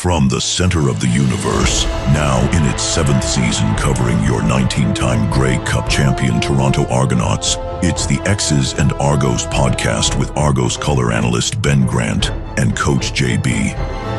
From the center of the universe, now in its 7th season covering your 19-time Grey Cup champion Toronto Argonauts, it's the X's and Argos podcast with Argos color analyst Ben Grant and Coach JB.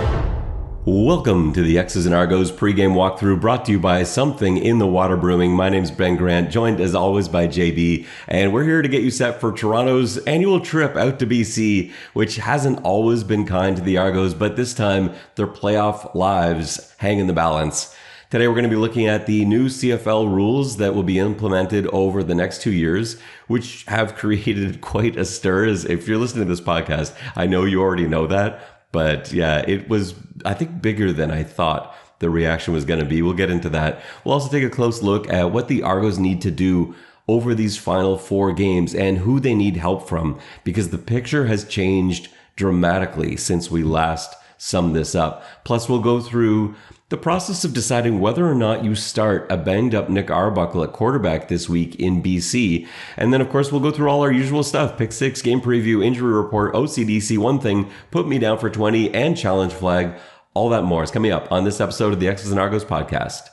Welcome to the X's and Argos pregame walkthrough, brought to you by Something in the Water Brewing. My name's Ben Grant, joined as always by JB, and we're here to get you set for Toronto's annual trip out to BC, which hasn't always been kind to the Argos, but this time their playoff lives hang in the balance. Today we're going to be looking at the new CFL rules that will be implemented over the next 2 years, which have created quite a stir. As if you're listening to this podcast, I know you already know that. But yeah, it was, I think, bigger than I thought the reaction was going to be. We'll get into that. We'll also take a close look at what the Argos need to do over these final 4 games and who they need help from, because the picture has changed dramatically since we last summed this up. Plus, we'll go through the process of deciding whether or not you start a banged up Nick Arbuckle at quarterback this week in BC. And then, of course, we'll go through all our usual stuff: pick six, game preview, injury report, OCDC, one thing, put me down for 20, and challenge flag. All that more is coming up on this episode of the X's and Argos podcast.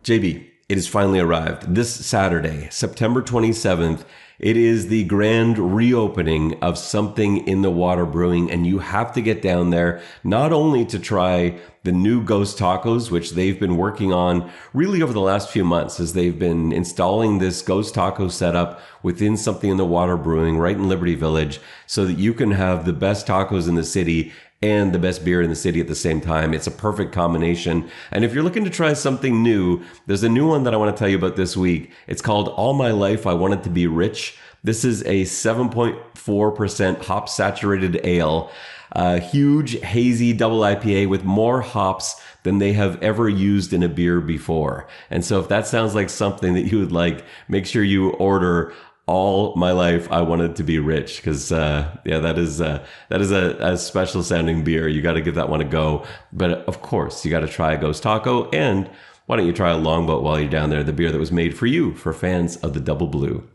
JB, it has finally arrived. This Saturday, September 27th, it is the grand reopening of Something in the Water Brewing, and you have to get down there not only to try the new ghost tacos, which they've been working on really over the last few months as they've been installing this ghost taco setup within Something in the Water Brewing right in Liberty Village so that you can have the best tacos in the city and the best beer in the city at the same time. It's a perfect combination. And if you're looking to try something new, there's a new one that I want to tell you about this week. It's called All My Life I Wanted to Be Rich. This is a 7.4% hop saturated ale, a huge hazy double IPA with more hops than they have ever used in a beer before. And so if that sounds like something that you would like, make sure you order All My Life I Wanted to Be Rich, because that is a special sounding beer. You got to give that one a go. But of course, you got to try a ghost taco, and why don't you try a longboat while you're down there, the beer that was made for you, for fans of the Double Blue.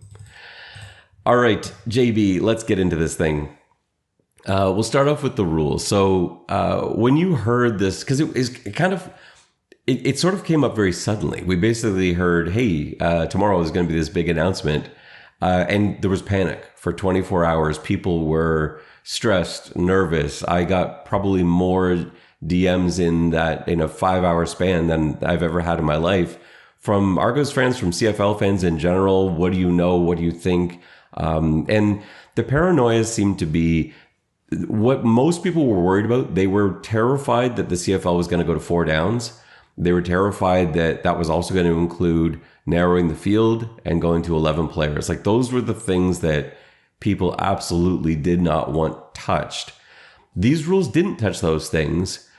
All right, JB, let's get into this thing. We'll start off with the rules. So when you heard this, because it sort of came up very suddenly. We basically heard, hey, tomorrow is going to be this big announcement. And there was panic for 24 hours. People were stressed, nervous. I got probably more DMs in a 5-hour span than I've ever had in my life from Argos fans, from CFL fans in general. What do you know? What do you think? And the paranoia seemed to be what most people were worried about. They were terrified that the CFL was going to go to 4 downs. They were terrified that that was also going to include narrowing the field and going to 11 players. Like, those were the things that people absolutely did not want touched. These rules didn't touch those things,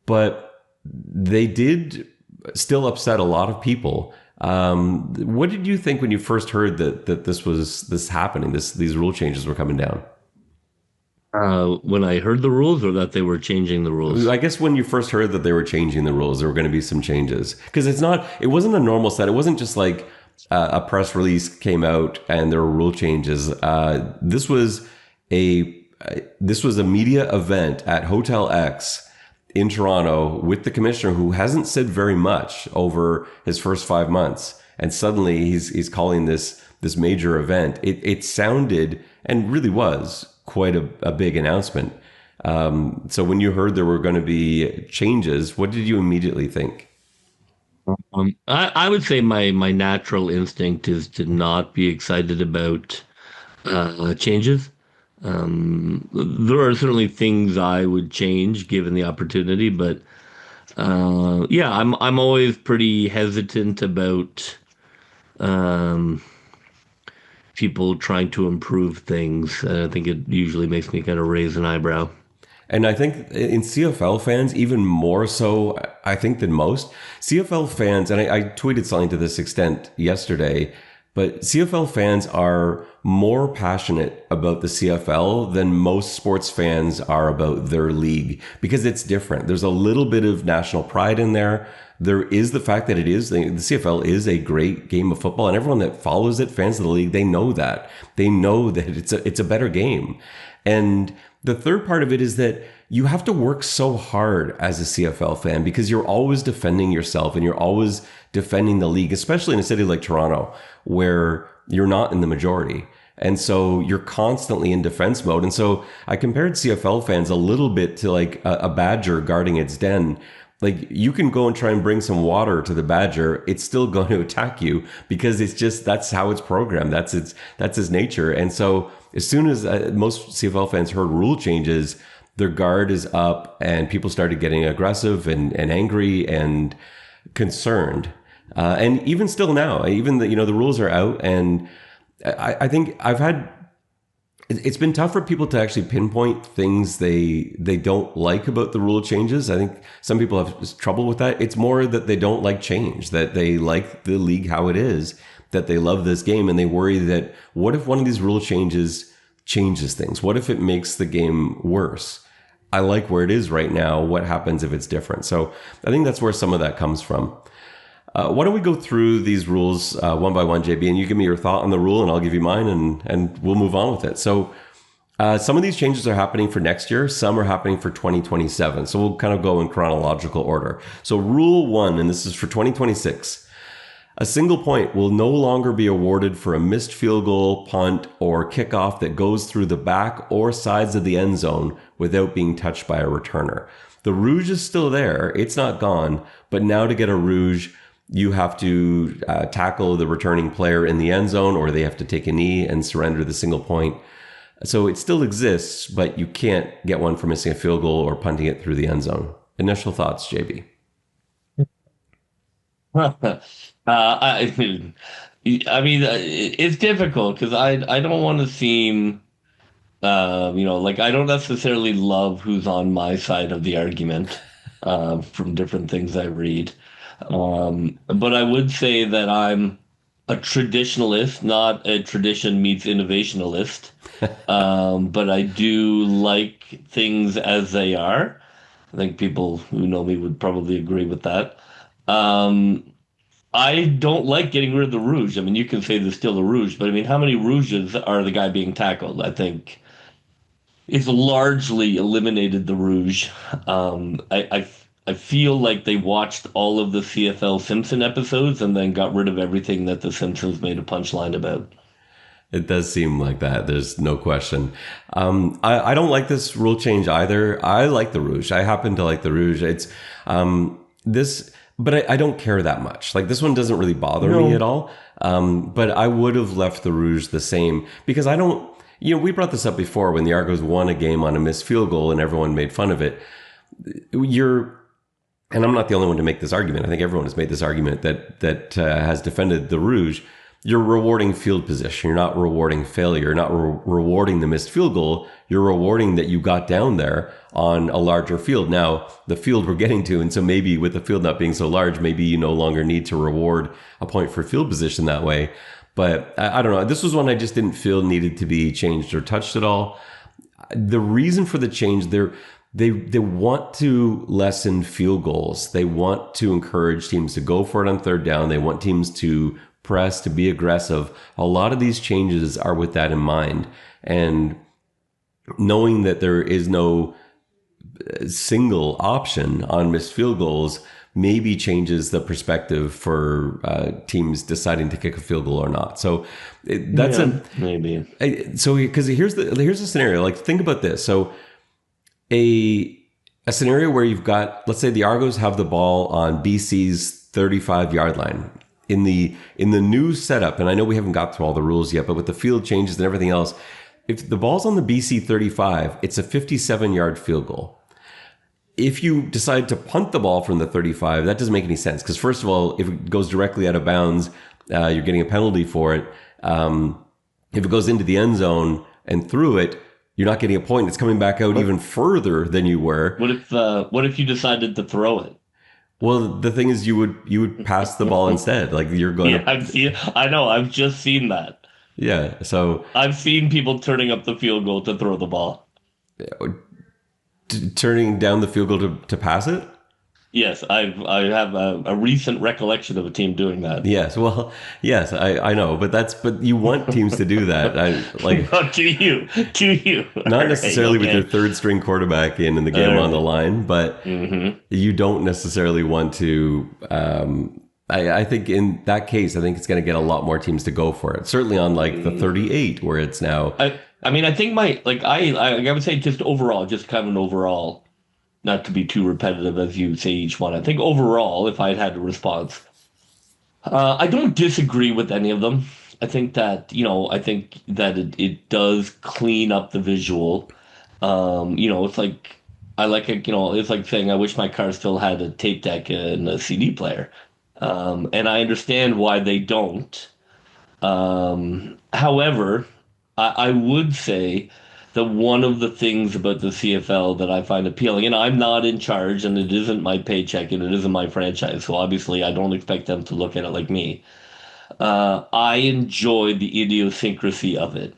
but they did still upset a lot of people. What did you think when you first heard that this was happening, these rule changes were coming down? When I heard the rules, or that they were changing the rules? I guess when you first heard that they were changing the rules, there were going to be some changes. Because it wasn't a normal set. It wasn't just like a press release came out and there were rule changes. This was a media event at Hotel X in Toronto with the commissioner, who hasn't said very much over his first 5 months. And suddenly he's calling this major event. It sounded, and really was, quite a big announcement. So when you heard there were going to be changes, what did you immediately think? I would say my natural instinct is to not be excited about changes. There are certainly things I would change given the opportunity, but I'm always pretty hesitant about people trying to improve things. I think it usually makes me kind of raise an eyebrow. And I think in CFL fans, even more so, I think, than most, CFL fans, and I tweeted something to this extent yesterday, but CFL fans are more passionate about the CFL than most sports fans are about their league, because it's different. There's a little bit of national pride in there. There is the fact that the CFL is a great game of football, and everyone that follows it, fans of the league, they know that. They know that it's a better game. And the third part of it is that you have to work so hard as a CFL fan because you're always defending yourself and you're always defending the league, especially in a city like Toronto where you're not in the majority. And so you're constantly in defense mode. And so I compared CFL fans a little bit to like a badger guarding its den. Like you can go and try and bring some water to the badger. It's still going to attack you because it's just, that's how it's programmed. That's its nature. And so as soon as most CFL fans heard rule changes, their guard is up and people started getting aggressive and angry and concerned. And even still now, even the rules are out, and I think it's been tough for people to actually pinpoint things they don't like about the rule changes. I think some people have trouble with that. It's more that they don't like change, that they like the league how it is, that they love this game, and they worry that what if one of these rule changes changes things? What if it makes the game worse? I like where it is right now. What happens if it's different? So I think that's where some of that comes from. Why don't we go through these rules one by one, JB, and you give me your thought on the rule and I'll give you mine and we'll move on with it. So some of these changes are happening for next year. Some are happening for 2027. So we'll kind of go in chronological order. So rule 1, and this is for 2026. A single point will no longer be awarded for a missed field goal, punt, or kickoff that goes through the back or sides of the end zone without being touched by a returner. The rouge is still there. It's not gone. But now to get a rouge, you have to tackle the returning player in the end zone, or they have to take a knee and surrender the single point. So it still exists, but you can't get one for missing a field goal or punting it through the end zone. Initial thoughts, JB? It's difficult because I don't want to seem, like I don't necessarily love who's on my side of the argument from different things I read. But I would say that I'm a traditionalist, not a tradition meets innovationalist. But I do like things as they are. I think people who know me would probably agree with that. I don't like getting rid of the rouge. I mean, you can say there's still a rouge, but I mean, how many rouges are the guy being tackled? I think it's largely eliminated the rouge. I feel like they watched all of the CFL Simpson episodes and then got rid of everything that the Simpsons made a punchline about. It does seem like that. There's no question. I don't like this rule change either. I like the rouge. I happen to like the rouge. It's but I don't care that much. Like this one doesn't really bother me at all. But I would have left the rouge the same because I don't, we brought this up before when the Argos won a game on a missed field goal and everyone made fun of it. And I'm not the only one to make this argument. I think everyone has made this argument that has defended the rouge. You're rewarding field position. You're not rewarding failure. You're not rewarding the missed field goal. You're rewarding that you got down there on a larger field. Now, the field we're getting to, and so maybe with the field not being so large, maybe you no longer need to reward a point for field position that way. But I don't know. This was one I just didn't feel needed to be changed or touched at all. The reason for the change, they want to lessen field goals. They want to encourage teams to go for it on third down. They want teams to press, to be aggressive. A lot of these changes are with that in mind. And knowing that there is no single option on missed field goals maybe changes the perspective for teams deciding to kick a field goal or not. So maybe. So because here's the scenario. Like think about this. So a scenario where you've got, let's say the Argos have the ball on BC's 35-yard line. In the new setup, and I know we haven't got through all the rules yet, but with the field changes and everything else, if the ball's on the BC 35, it's a 57-yard field goal. If you decide to punt the ball from the 35, that doesn't make any sense. Because first of all, if it goes directly out of bounds, you're getting a penalty for it. If it goes into the end zone and through it, you're not getting a point. It's coming back out even further than you were. What if you decided to throw it? Well, the thing is, you would pass the ball instead. Like you're going. Yeah, I know. I've just seen that. Yeah. So I've seen people turning up the field goal to throw the ball. Turning down the field goal to pass it. Yes, I have a recent recollection of a team doing that. Yes, well, yes, I know, but you want teams to do that. I like Not to you. All not right, necessarily with your okay. third string quarterback in the game All on the right. line, but Mm-hmm. you don't necessarily want to. I think in that case, I think it's going to get a lot more teams to go for it. Certainly on like the 38, where it's now. I mean, I think my like I would say just overall, just kind of an overall, not to be too repetitive as you say each one. I think overall, if I had a response, I don't disagree with any of them. I think that it does clean up the visual. It's like I like it, it's like saying I wish my car still had a tape deck and a CD player. And I understand why they don't. However, I would say that one of the things about the CFL that I find appealing, and I'm not in charge, and it isn't my paycheck, and it isn't my franchise, so obviously I don't expect them to look at it like me. I enjoy the idiosyncrasy of it.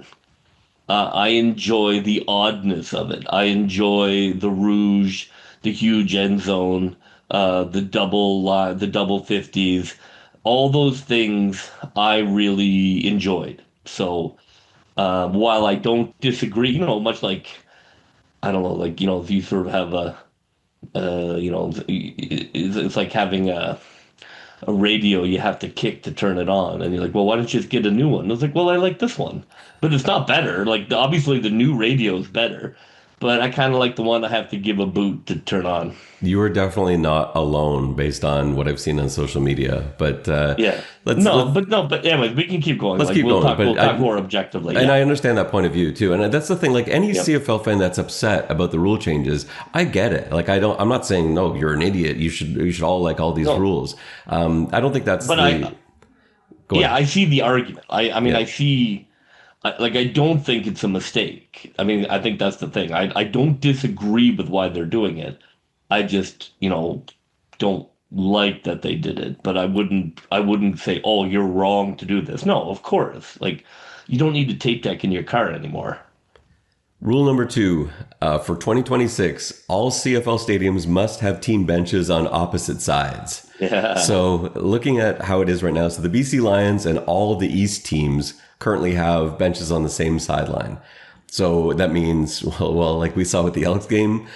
I enjoy the oddness of it. I enjoy the rouge, the huge end zone, the double 50s, all those things I really enjoyed. So while I don't disagree, much like I don't know, like if you sort of have it's like having a radio you have to kick to turn it on, and you're like, well, why don't you just get a new one? And I was like, well, I like this one, but it's not better. Like obviously the new radio is better, but I kind of like the one I have to give a boot to turn on. You are definitely not alone based on what I've seen on social media, but Yeah. let's No, let's but anyways, we can keep going. let's Like keep going. we'll But talk more objectively. and Yeah. I understand that point of view too. And that's the thing. Like any Yep. CFL fan that's upset about the rule changes, I get it. Like I'm not saying no, you're an idiot. You should all like all these No, rules. I don't think that's but the. Go yeah, ahead. I see the argument. I mean, Yeah. I see, I don't think it's a mistake. I mean, I think that's the thing. I don't disagree with why they're doing it. I just, don't like that they did it. But I wouldn't say, oh, you're wrong to do this. No, of course. Like, you don't need a tape deck in your car anymore. Rule number 2 for 2026: all CFL stadiums must have team benches on opposite sides. Yeah. So, looking at how it is right now, so the BC Lions and all of the East teams currently have benches on the same sideline. So that means, well, like we saw with the Elks game,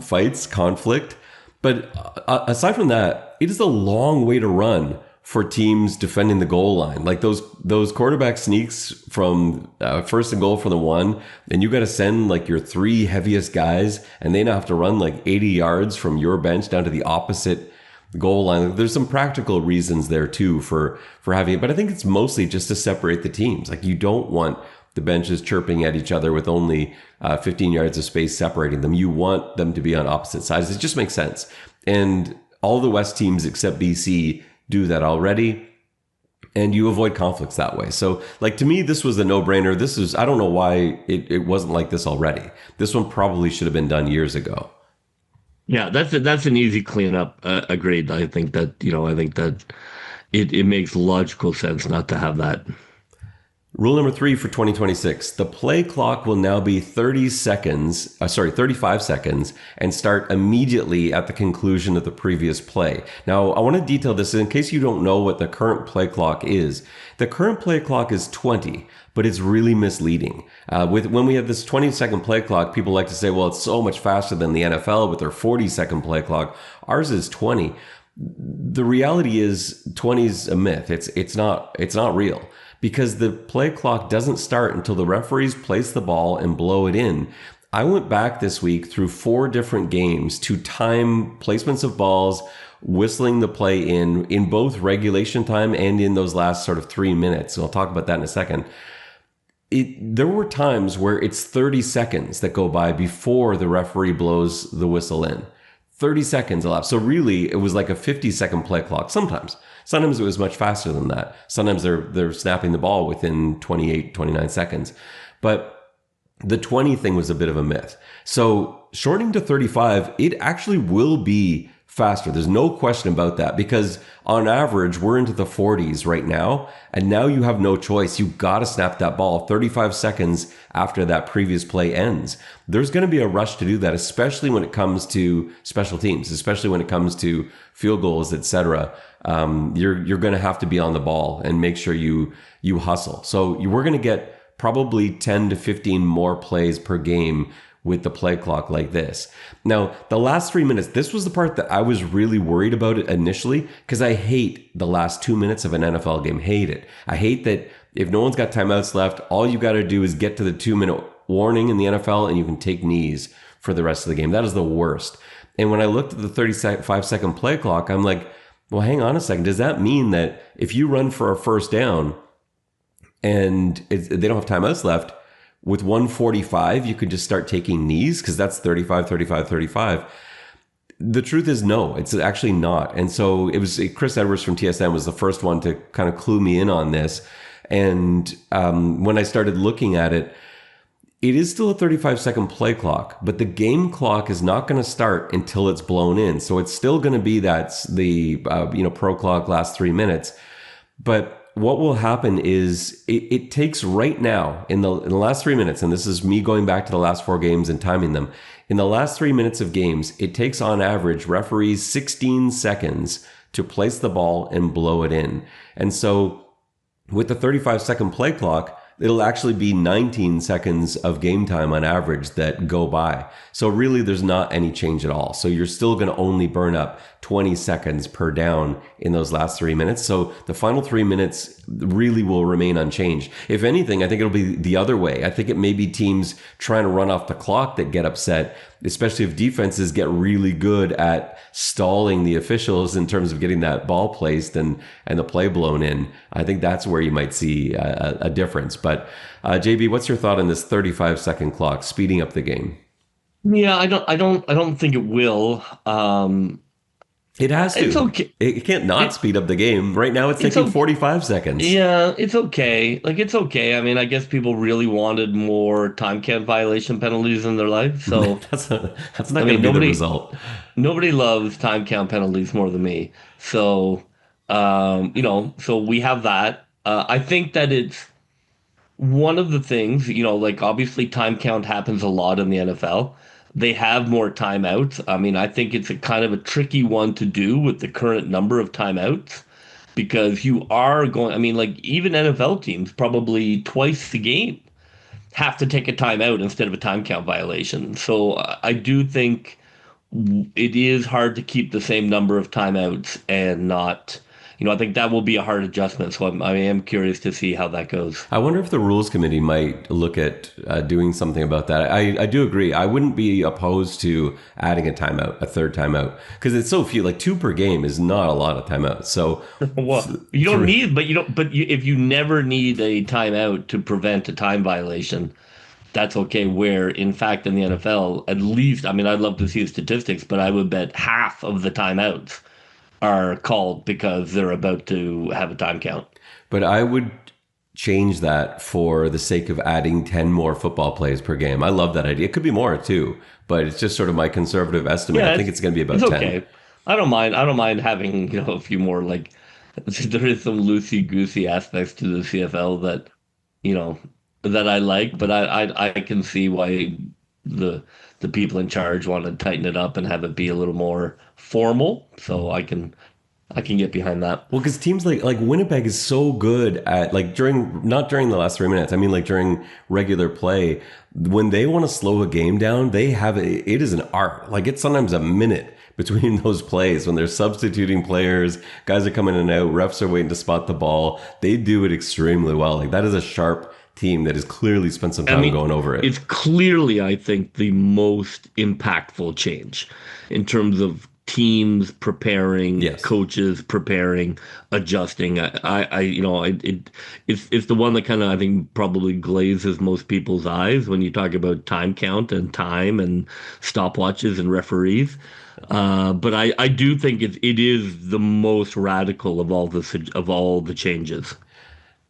fights, conflict. But aside from that, it is a long way to run for teams defending the goal line. Like those quarterback sneaks from first and goal for the one, and you got to send like your 3 heaviest guys, and they now have to run like 80 yards from your bench down to the opposite goal line. There's some practical reasons there too for having it, but I think it's mostly just to separate the teams. Like you don't want the benches chirping at each other with only 15 yards of space separating them. You want them to be on opposite sides. It just makes sense. And all the West teams except BC do that already. And you avoid conflicts that way. So like to me, this was a no-brainer. I don't know why it wasn't like this already. This one probably should have been done years ago. Yeah, that's an easy cleanup. Agreed. I think that it makes logical sense not to have that. Rule number 3 for 2026: the play clock will now be 35 seconds and start immediately at the conclusion of the previous play. Now, I want to detail this in case you don't know what the current play clock is. The current play clock is 20, but it's really misleading. When we have this 20-second play clock, people like to say, well, it's so much faster than the NFL with their 40-second play clock. Ours is 20. The reality is 20 is a myth. It's not real. Because the play clock doesn't start until the referees place the ball and blow it in. I went back this week through 4 different games to time placements of balls, whistling the play in both regulation time and in those last sort of 3 minutes. And I'll talk about that in a second. There were times where it's 30 seconds that go by before the referee blows the whistle in. 30 seconds elapsed. So really, it was like a 50-second play clock sometimes. Sometimes it was much faster than that. Sometimes they're snapping the ball within 28, 29 seconds. But the 20 thing was a bit of a myth. So shortening to 35, it actually will be faster. There's no question about that, because on average, we're into the 40s right now. And now you have no choice. You got to snap that ball 35 seconds after that previous play ends. There's going to be a rush to do that, especially when it comes to special teams, especially when it comes to field goals, etc. You're going to have to be on the ball and make sure you hustle. So we're going to get probably 10 to 15 more plays per game with the play clock like this. Now, the last 3 minutes, this was the part that I was really worried about it initially, because I hate the last 2 minutes of an NFL game. Hate it. I hate that if no one's got timeouts left, all you got to do is get to the 2-minute warning in the NFL and you can take knees for the rest of the game. That is the worst. And when I looked at the 35-second play clock, I'm like, well, hang on a second. Does that mean that if you run for a first down and they don't have timeouts left, with 145, you could just start taking knees, because that's 35, 35, 35. The truth is no, it's actually not. And so it was Chris Edwards from TSN was the first one to kind of clue me in on this. And when I started looking at it, it is still a 35-second play clock, but the game clock is not going to start until it's blown in. So it's still going to be the pro clock last 3 minutes. But what will happen is it takes right now in the last 3 minutes, and this is me going back to the last 4 games and timing them. In the last 3 minutes of games, it takes on average referees 16 seconds to place the ball and blow it in. And so with the 35-second play clock, it'll actually be 19 seconds of game time on average that go by. So really, there's not any change at all. So you're still going to only burn up 20 seconds per down in those last 3 minutes. So the final 3 minutes really will remain unchanged. If anything, I think it'll be the other way. I think it may be teams trying to run off the clock that get upset, especially if defenses get really good at stalling the officials in terms of getting that ball placed and the play blown in. I think that's where you might see a difference. But JB, what's your thought on this 35-second clock speeding up the game? Yeah, I don't think it will. It has to. It's okay. It can't not speed up the game. Right now, it's taking 45 seconds. Yeah, it's okay. It's okay. I mean, I guess people really wanted more time count violation penalties in their life. So that's not going to be the result. Nobody loves time count penalties more than me. So, so we have that. I think that it's one of the things, obviously time count happens a lot in the NFL. They have more timeouts. I mean, I think it's a kind of a tricky one to do with the current number of timeouts, because you are going, even NFL teams probably twice a game have to take a timeout instead of a time count violation. So I do think it is hard to keep the same number of timeouts and not, I think that will be a hard adjustment. So I am curious to see how that goes. I wonder if the rules committee might look at doing something about that. I do agree. I wouldn't be opposed to adding a timeout, a third timeout, because it's so few. Like 2 per game is not a lot of timeouts. So well, you don't need, if you never need a timeout to prevent a time violation, that's okay. Where in fact in the NFL, at least, I'd love to see the statistics, but I would bet half of the timeouts are called because they're about to have a time count. But I would change that for the sake of adding 10 more football plays per game. I love that idea. It could be more too, but it's just sort of my conservative estimate. I think it's going to be about 10. Okay. I don't mind having, a few more, there is some loosey-goosey aspects to the CFL that, that I like, but I can see why the people in charge want to tighten it up and have it be a little more formal. So I can get behind that. Well, because teams like Winnipeg is so good at not during the last 3 minutes. During regular play, when they want to slow a game down, they have it is an art. It's sometimes a minute between those plays when they're substituting players, guys are coming in and out, refs are waiting to spot the ball. They do it extremely well. That is a sharp team that has clearly spent some time going over it. It's clearly, I think, the most impactful change in terms of teams preparing, coaches preparing, adjusting. It's the one that kind of, I think, probably glazes most people's eyes when you talk about time count and time and stopwatches and referees. But I do think it is the most radical of all the changes.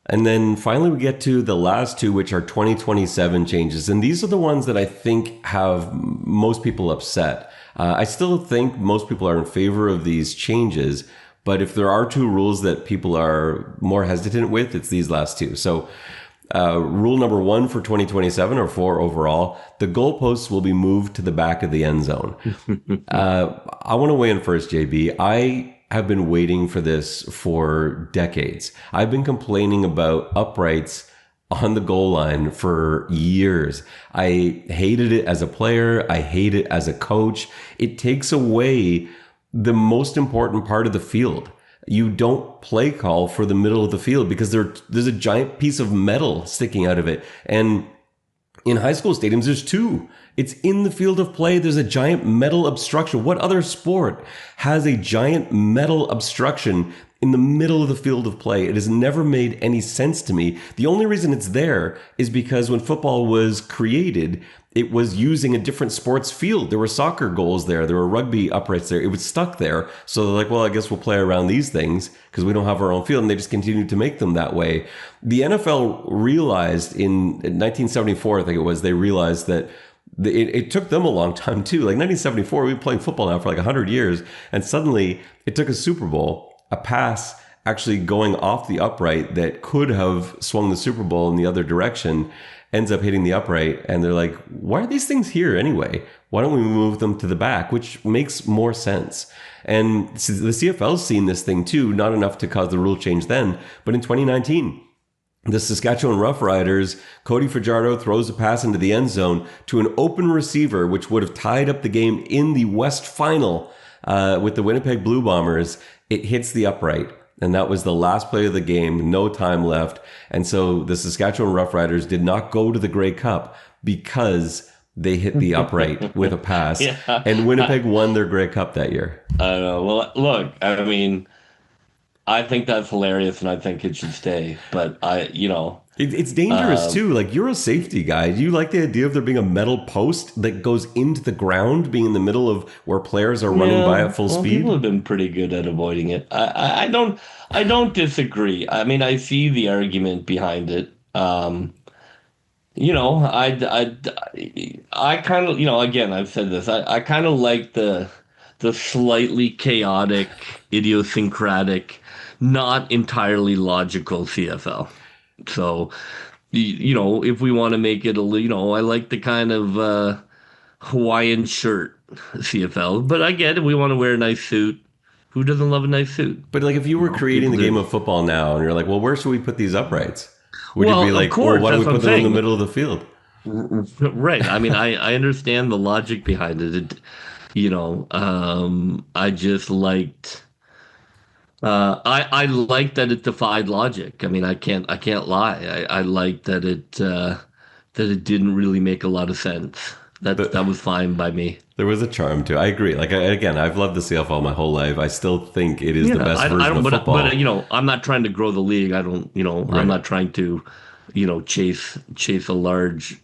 And then finally we get to the last 2, which are 2027 changes. And these are the ones that I think have most people upset. I still think most people are in favor of these changes, but if there are two rules that people are more hesitant with, it's these last two. So rule number 1 for 2027, or 4 overall, the goalposts will be moved to the back of the end zone. I want to weigh in first, JB. I have been waiting for this for decades. I've been complaining about uprights on the goal line for years. I hated it as a player. I hate it as a coach. It takes away the most important part of the field. You don't play call for the middle of the field because there's a giant piece of metal sticking out of it. And in high school stadiums, there's 2. It's in the field of play. There's a giant metal obstruction. What other sport has a giant metal obstruction in the middle of the field of play? It has never made any sense to me. The only reason it's there is because when football was created, it was using a different sports field. There were soccer goals there. There were rugby uprights there. It was stuck there. So they're like, well, I guess we'll play around these things because we don't have our own field. And they just continued to make them that way. The NFL realized in 1974, I think it was, they realized that it took them a long time too. Like 1974, we've been playing football now for like 100 years. And suddenly it took a Super Bowl, a pass actually going off the upright that could have swung the Super Bowl in the other direction, ends up hitting the upright, and they're like, why are these things here anyway? Why don't we move them to the back? Which makes more sense. And the CFL's seen this thing too, not enough to cause the rule change then, but in 2019, the Saskatchewan Roughriders, Cody Fajardo throws a pass into the end zone to an open receiver, which would have tied up the game in the West Final with the Winnipeg Blue Bombers. It hits the upright. And that was the last play of the game, no time left. And so the Saskatchewan Roughriders did not go to the Grey Cup because they hit the upright with a pass. Yeah. And Winnipeg won their Grey Cup that year. I know. Well, look, I mean, I think that's hilarious and I think it should stay. But it's dangerous too. Like, you're a safety guy. Do you like the idea of there being a metal post that goes into the ground, being in the middle of where players are running by at full speed? People have been pretty good at avoiding it. I don't disagree. I mean, I see the argument behind it. I kind of, again, I've said this. I kind of like the slightly chaotic, idiosyncratic, not entirely logical CFL. So, if we want to make it I like the kind of Hawaiian shirt CFL, but I get it. We want to wear a nice suit. Who doesn't love a nice suit? But like, if you were creating the game of football now and you're like, well, where should we put these uprights? Would you be like, well, why don't we put them in the middle of the field? Right. I mean, I understand the logic behind it. I just liked... I like that it defied logic. I mean, I can't lie. I like that it didn't really make a lot of sense. That was fine by me. There was a charm to it. I agree. Like, again, I've loved the CFL my whole life. I still think it is the best version of football. But I'm not trying to grow the league. I don't. Right. I'm not trying to, chase a large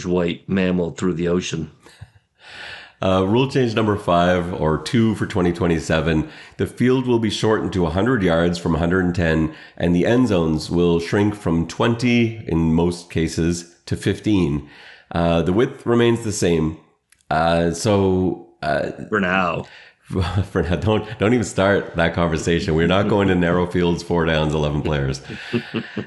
white mammal through the ocean. Rule change number 5 or 2 for 2027. The field will be shortened to 100 yards from 110, and the end zones will shrink from 20 in most cases to 15. The width remains the same. For now. For now, don't even start that conversation. We're not going to narrow fields, 4 downs, 11 players.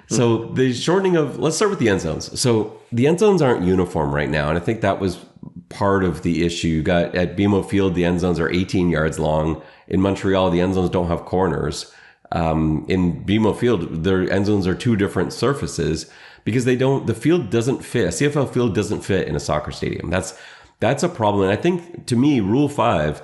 So the shortening let's start with the end zones. So the end zones aren't uniform right now, and I think that was part of the issue. You got at BMO Field, the end zones are 18 yards long. In Montreal, the end zones don't have corners. In BMO Field, their end zones are 2 different surfaces because the field doesn't fit. A CFL field doesn't fit in a soccer stadium. That's a problem. And I think, to me, Rule 5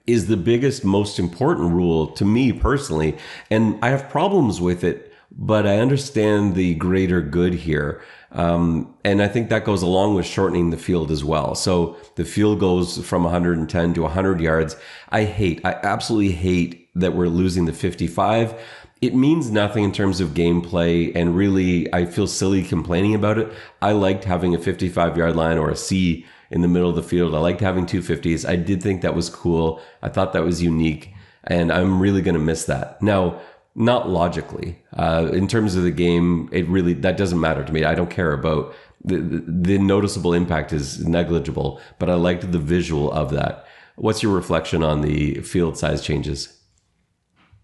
is the biggest, most important rule to me personally. And I have problems with it, but I understand the greater good here. And I think that goes along with shortening the field as well. So the field goes from 110 to 100 yards. I absolutely hate that we're losing the 55. It means nothing in terms of gameplay, and really, I feel silly complaining about it. I liked having a 55-yard line or a C in the middle of the field. I liked having 250s. I did think that was cool. I thought that was unique, and I'm really going to miss that. Now, not logically. In terms of the game, that doesn't matter to me. I don't care about the noticeable impact is negligible, but I liked the visual of that. What's your reflection on the field size changes?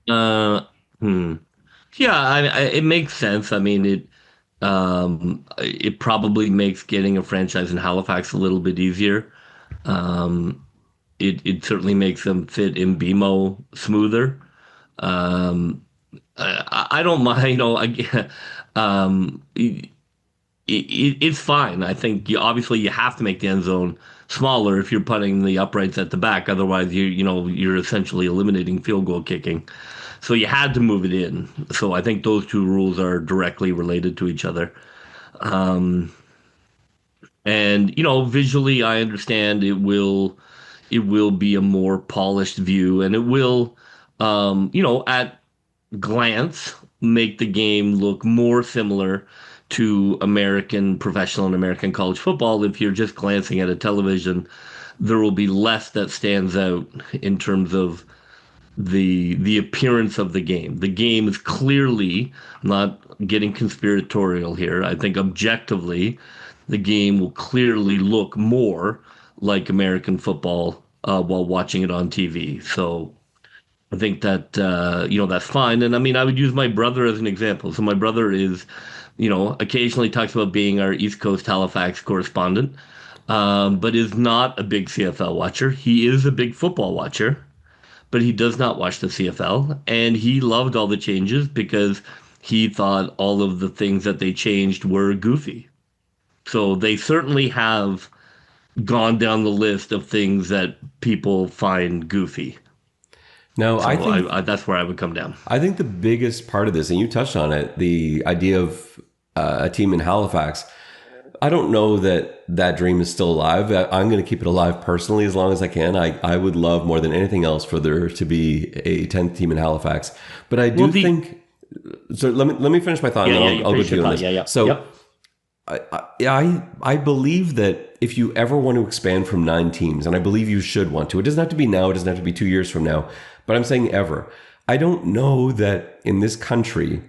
Uh, hmm. Yeah, it makes sense. I mean, it probably makes getting a franchise in Halifax a little bit easier. Um, it certainly makes them fit in BMO smoother. Um, I don't mind, it's fine. I think obviously you have to make the end zone smaller if you're putting the uprights at the back. Otherwise, you're essentially eliminating field goal kicking. So you had to move it in. So I think those two rules are directly related to each other. Um, and visually, I understand it will be a more polished view, and it will, at glance make the game look more similar to American professional and American college football. If you're just glancing at a television, there will be less that stands out in terms of the appearance of the game. The game is clearly, I'm not getting conspiratorial here. I think objectively, the game will clearly look more like American football while watching it on TV. So I think that that's fine. And I mean, I would use my brother as an example. So my brother is, occasionally talks about being our East Coast Halifax correspondent, but is not a big CFL watcher. He is a big football watcher, but he does not watch the CFL. And he loved all the changes because he thought all of the things that they changed were goofy. So they certainly have gone down the list of things that people find goofy. No, so I think that's where I would come down. I think the biggest part of this, and you touched on it, the idea of a team in Halifax. I don't know that dream is still alive. I'm going to keep it alive personally as long as I can. I would love more than anything else for there to be a 10th team in Halifax. But I do think. So let me finish my thought, and then I'll go to you on this. Yeah. So. Yep. I believe that if you ever want to expand from 9 teams, and I believe you should want to, it doesn't have to be now, it doesn't have to be 2 years from now, but I'm saying ever. I don't know that in this country,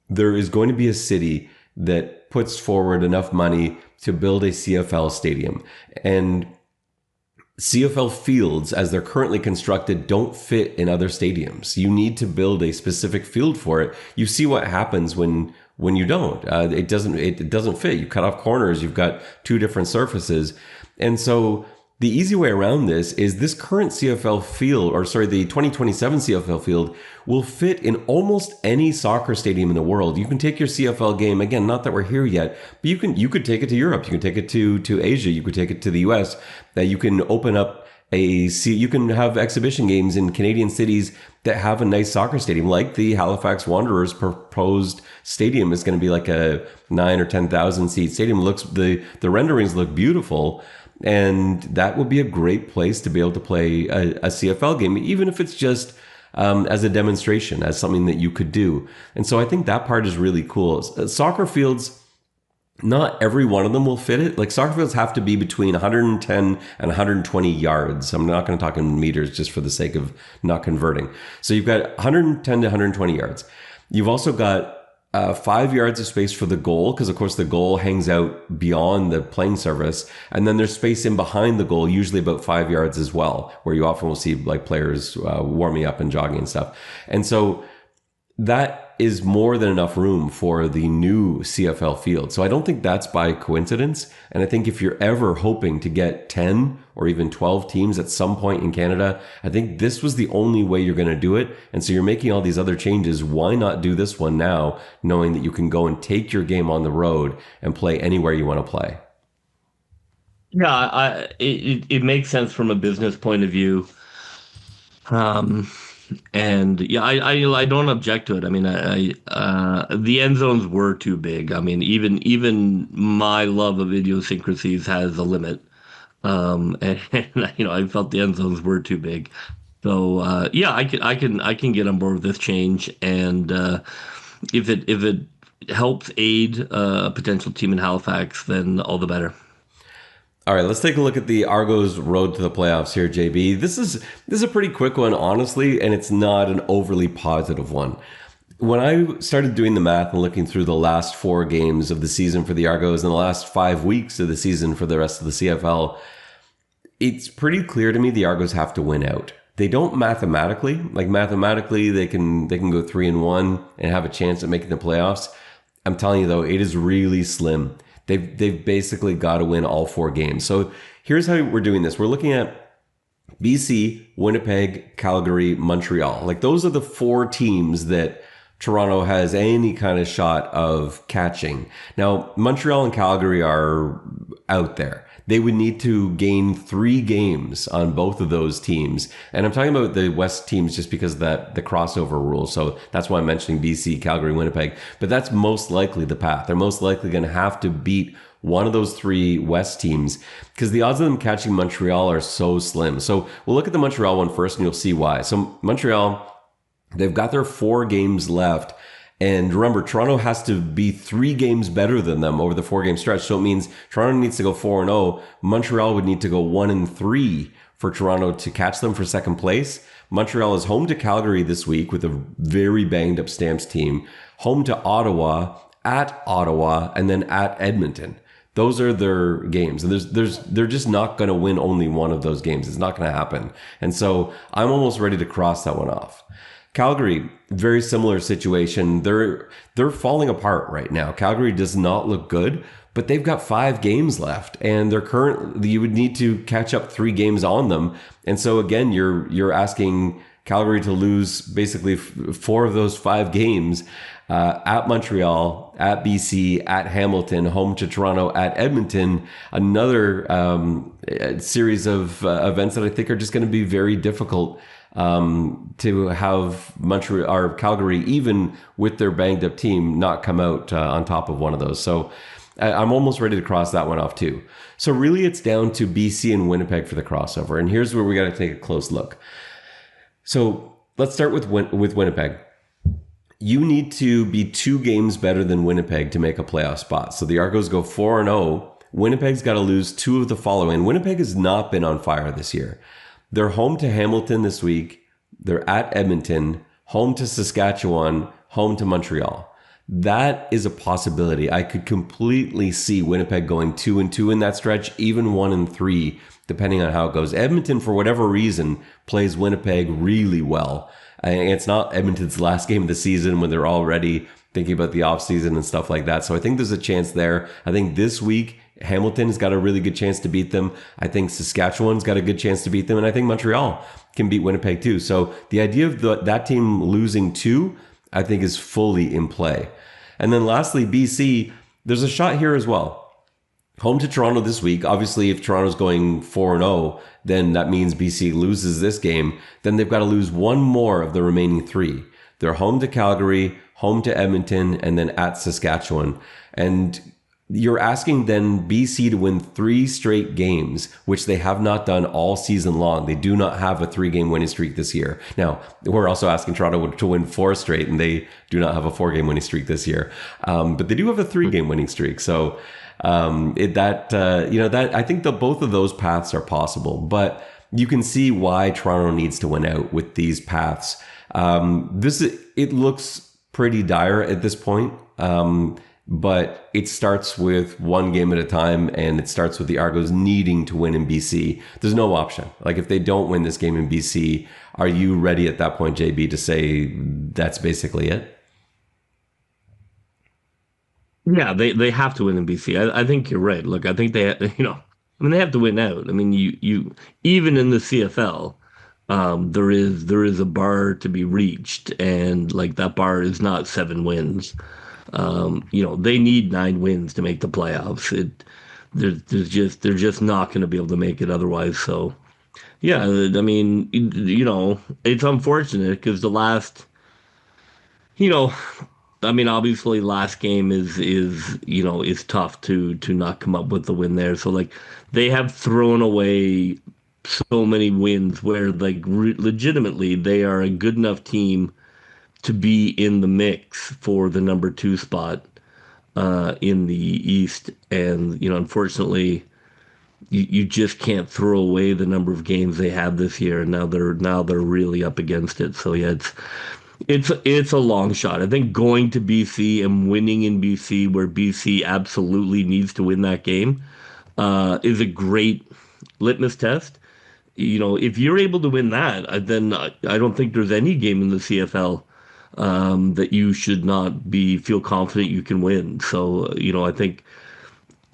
there is going to be a city that puts forward enough money to build a CFL stadium. And CFL fields, as they're currently constructed, don't fit in other stadiums. You need to build a specific field for it. You see what happens when you don't. It doesn't fit. You cut off corners. You've got 2 different surfaces. And so the easy way around this is this current CFL field, the 2027 CFL field will fit in almost any soccer stadium in the world. You can take your CFL game, again, not that we're here yet, but you could take it to Europe. You can take it to Asia. You could take it to the US. You can open up you can have exhibition games in Canadian cities that have a nice soccer stadium, like the Halifax Wanderers proposed stadium is going to be like a 9 or 10,000 seat stadium. The renderings look beautiful, and that would be a great place to be able to play a CFL game, even if it's just as a demonstration, as something that you could do. And so I think that part is really cool. Soccer fields, not every one of them will fit it. Like soccer fields have to be between 110 and 120 yards. I'm not going to talk in meters just for the sake of not converting. So you've got 110 to 120 yards. You've also got 5 yards of space for the goal, because of course the goal hangs out beyond the playing surface. And then there's space in behind the goal, usually about 5 yards as well, where you often will see like players warming up and jogging and stuff. And so that is more than enough room for the new CFL field. So I don't think that's by coincidence. And I think if you're ever hoping to get 10 or even 12 teams at some point in Canada, I think this was the only way you're going to do it. And so you're making all these other changes. Why not do this one now, knowing that you can go and take your game on the road and play anywhere you want to play? Yeah, it makes sense from a business point of view. And yeah, I don't object to it. I mean, the end zones were too big. I mean, even my love of idiosyncrasies has a limit. And I felt the end zones were too big. So yeah, I can get on board with this change. And if it helps aid a potential team in Halifax, then all the better. All right, let's take a look at the Argos road to the playoffs here, JB. This is a pretty quick one, honestly, and it's not an overly positive one. when I started doing the math and looking through the last 4 games of the season for the Argos and the last 5 weeks of the season for the rest of the CFL, it's pretty clear to me the Argos have to win out. They don't mathematically. Like mathematically, they can go 3-1 and have a chance at making the playoffs. I'm telling you though, it is really slim. They've basically got to win all 4 games. So here's how we're doing this. We're looking at BC, Winnipeg, Calgary, Montreal. Like those are the 4 teams that Toronto has any kind of shot of catching. Now, Montreal and Calgary are out there. They would need to gain 3 games on both of those teams. And I'm talking about the West teams just because of the crossover rule. So that's why I'm mentioning BC, Calgary, Winnipeg. But that's most likely the path. They're most likely going to have to beat one of those 3 West teams because the odds of them catching Montreal are so slim. So we'll look at the Montreal one first and you'll see why. So Montreal, they've got their 4 games left. And remember, Toronto has to be 3 games better than them over the 4-game stretch. So it means Toronto needs to go 4-0. Montreal would need to go 1-3 for Toronto to catch them for second place. Montreal is home to Calgary this week with a very banged up Stamps team, home to Ottawa, and then at Edmonton. Those are their games. And they're just not going to win only one of those games. It's not going to happen. And so I'm almost ready to cross that one off. Calgary, very similar situation. They're falling apart right now. Calgary does not look good, but they've got 5 games left, and you would need to catch up 3 games on them. And so again, you're asking Calgary to lose basically 4 of those 5 games at Montreal, at BC, at Hamilton, home to Toronto, at Edmonton. Another series of events that I think are just going to be very difficult to have Montreal or Calgary, even with their banged up team, not come out on top of one of those. So I'm almost ready to cross that one off too. So really it's down to BC and Winnipeg for the crossover. And here's where we got to take a close look. So let's start with Winnipeg. You need to be 2 games better than Winnipeg to make a playoff spot. So the Argos go 4-0. Winnipeg's got to lose 2 of the following. Winnipeg has not been on fire this year. They're home to Hamilton this week. They're at Edmonton, home to Saskatchewan, home to Montreal. That is a possibility. I could completely see Winnipeg going 2-2 in that stretch, even 1-3, depending on how it goes. Edmonton, for whatever reason, plays Winnipeg really well. And it's not Edmonton's last game of the season when they're already thinking about the offseason and stuff like that. So I think there's a chance there. I think this week, Hamilton's got a really good chance to beat them. I think Saskatchewan's got a good chance to beat them. And I think Montreal can beat Winnipeg too. So the idea of that team losing 2, I think is fully in play. And then lastly, BC, there's a shot here as well. Home to Toronto this week. Obviously, if Toronto's going 4-0, then that means BC loses this game. Then they've got to lose 1 more of the remaining 3. They're home to Calgary, home to Edmonton, and then at Saskatchewan. And you're asking then BC to win 3 straight games, which they have not done all season long. They do not have a 3-game winning streak this year. Now, we're also asking Toronto to win 4 straight, and they do not have a 4-game winning streak this year. But they do have a 3-game winning streak. So I think both of those paths are possible. But you can see why Toronto needs to win out with these paths. It looks pretty dire at this point. But it starts with 1 game at a time, and it starts with the Argos needing to win in BC. There's no option. Like, if they don't win this game in BC, are you ready at that point, JB, to say that's basically it? Yeah, they have to win in BC. I think you're right. Look, I think they have to win out. I mean, you even in the CFL, there is a bar to be reached, and like that bar is not 7 wins. They need 9 wins to make the playoffs. They're just not going to be able to make it otherwise. So, yeah, I mean, it's unfortunate because the last, obviously last game is tough to not come up with the win there. So like they have thrown away so many wins where like legitimately they are a good enough team to be in the mix for the number 2 spot in the East. And, unfortunately, you just can't throw away the number of games they had this year. And now they're really up against it. So, yeah, It's a long shot. I think going to BC and winning in BC, where BC absolutely needs to win that game, is a great litmus test. If you're able to win that, then I don't think there's any game in the CFL that you should not be feel confident you can win. So, I think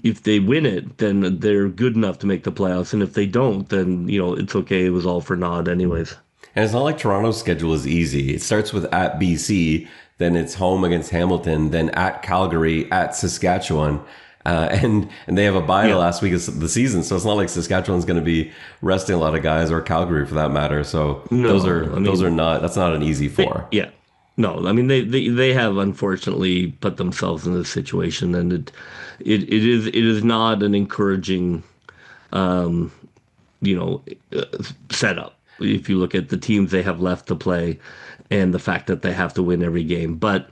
if they win it, then they're good enough to make the playoffs, and if they don't, then it's okay. It was all for naught, anyways. And it's not like Toronto's schedule is easy. It starts with at BC, then it's home against Hamilton, then at Calgary, at Saskatchewan. And they have a bye the last week of the season, so it's not like Saskatchewan's going to be resting a lot of guys, or Calgary for that matter. So No, those are not, that's not an easy four. Yeah. No, I mean they have unfortunately put themselves in this situation, and it is not an encouraging um, setup. If you look at the teams they have left to play, and the fact that they have to win every game, but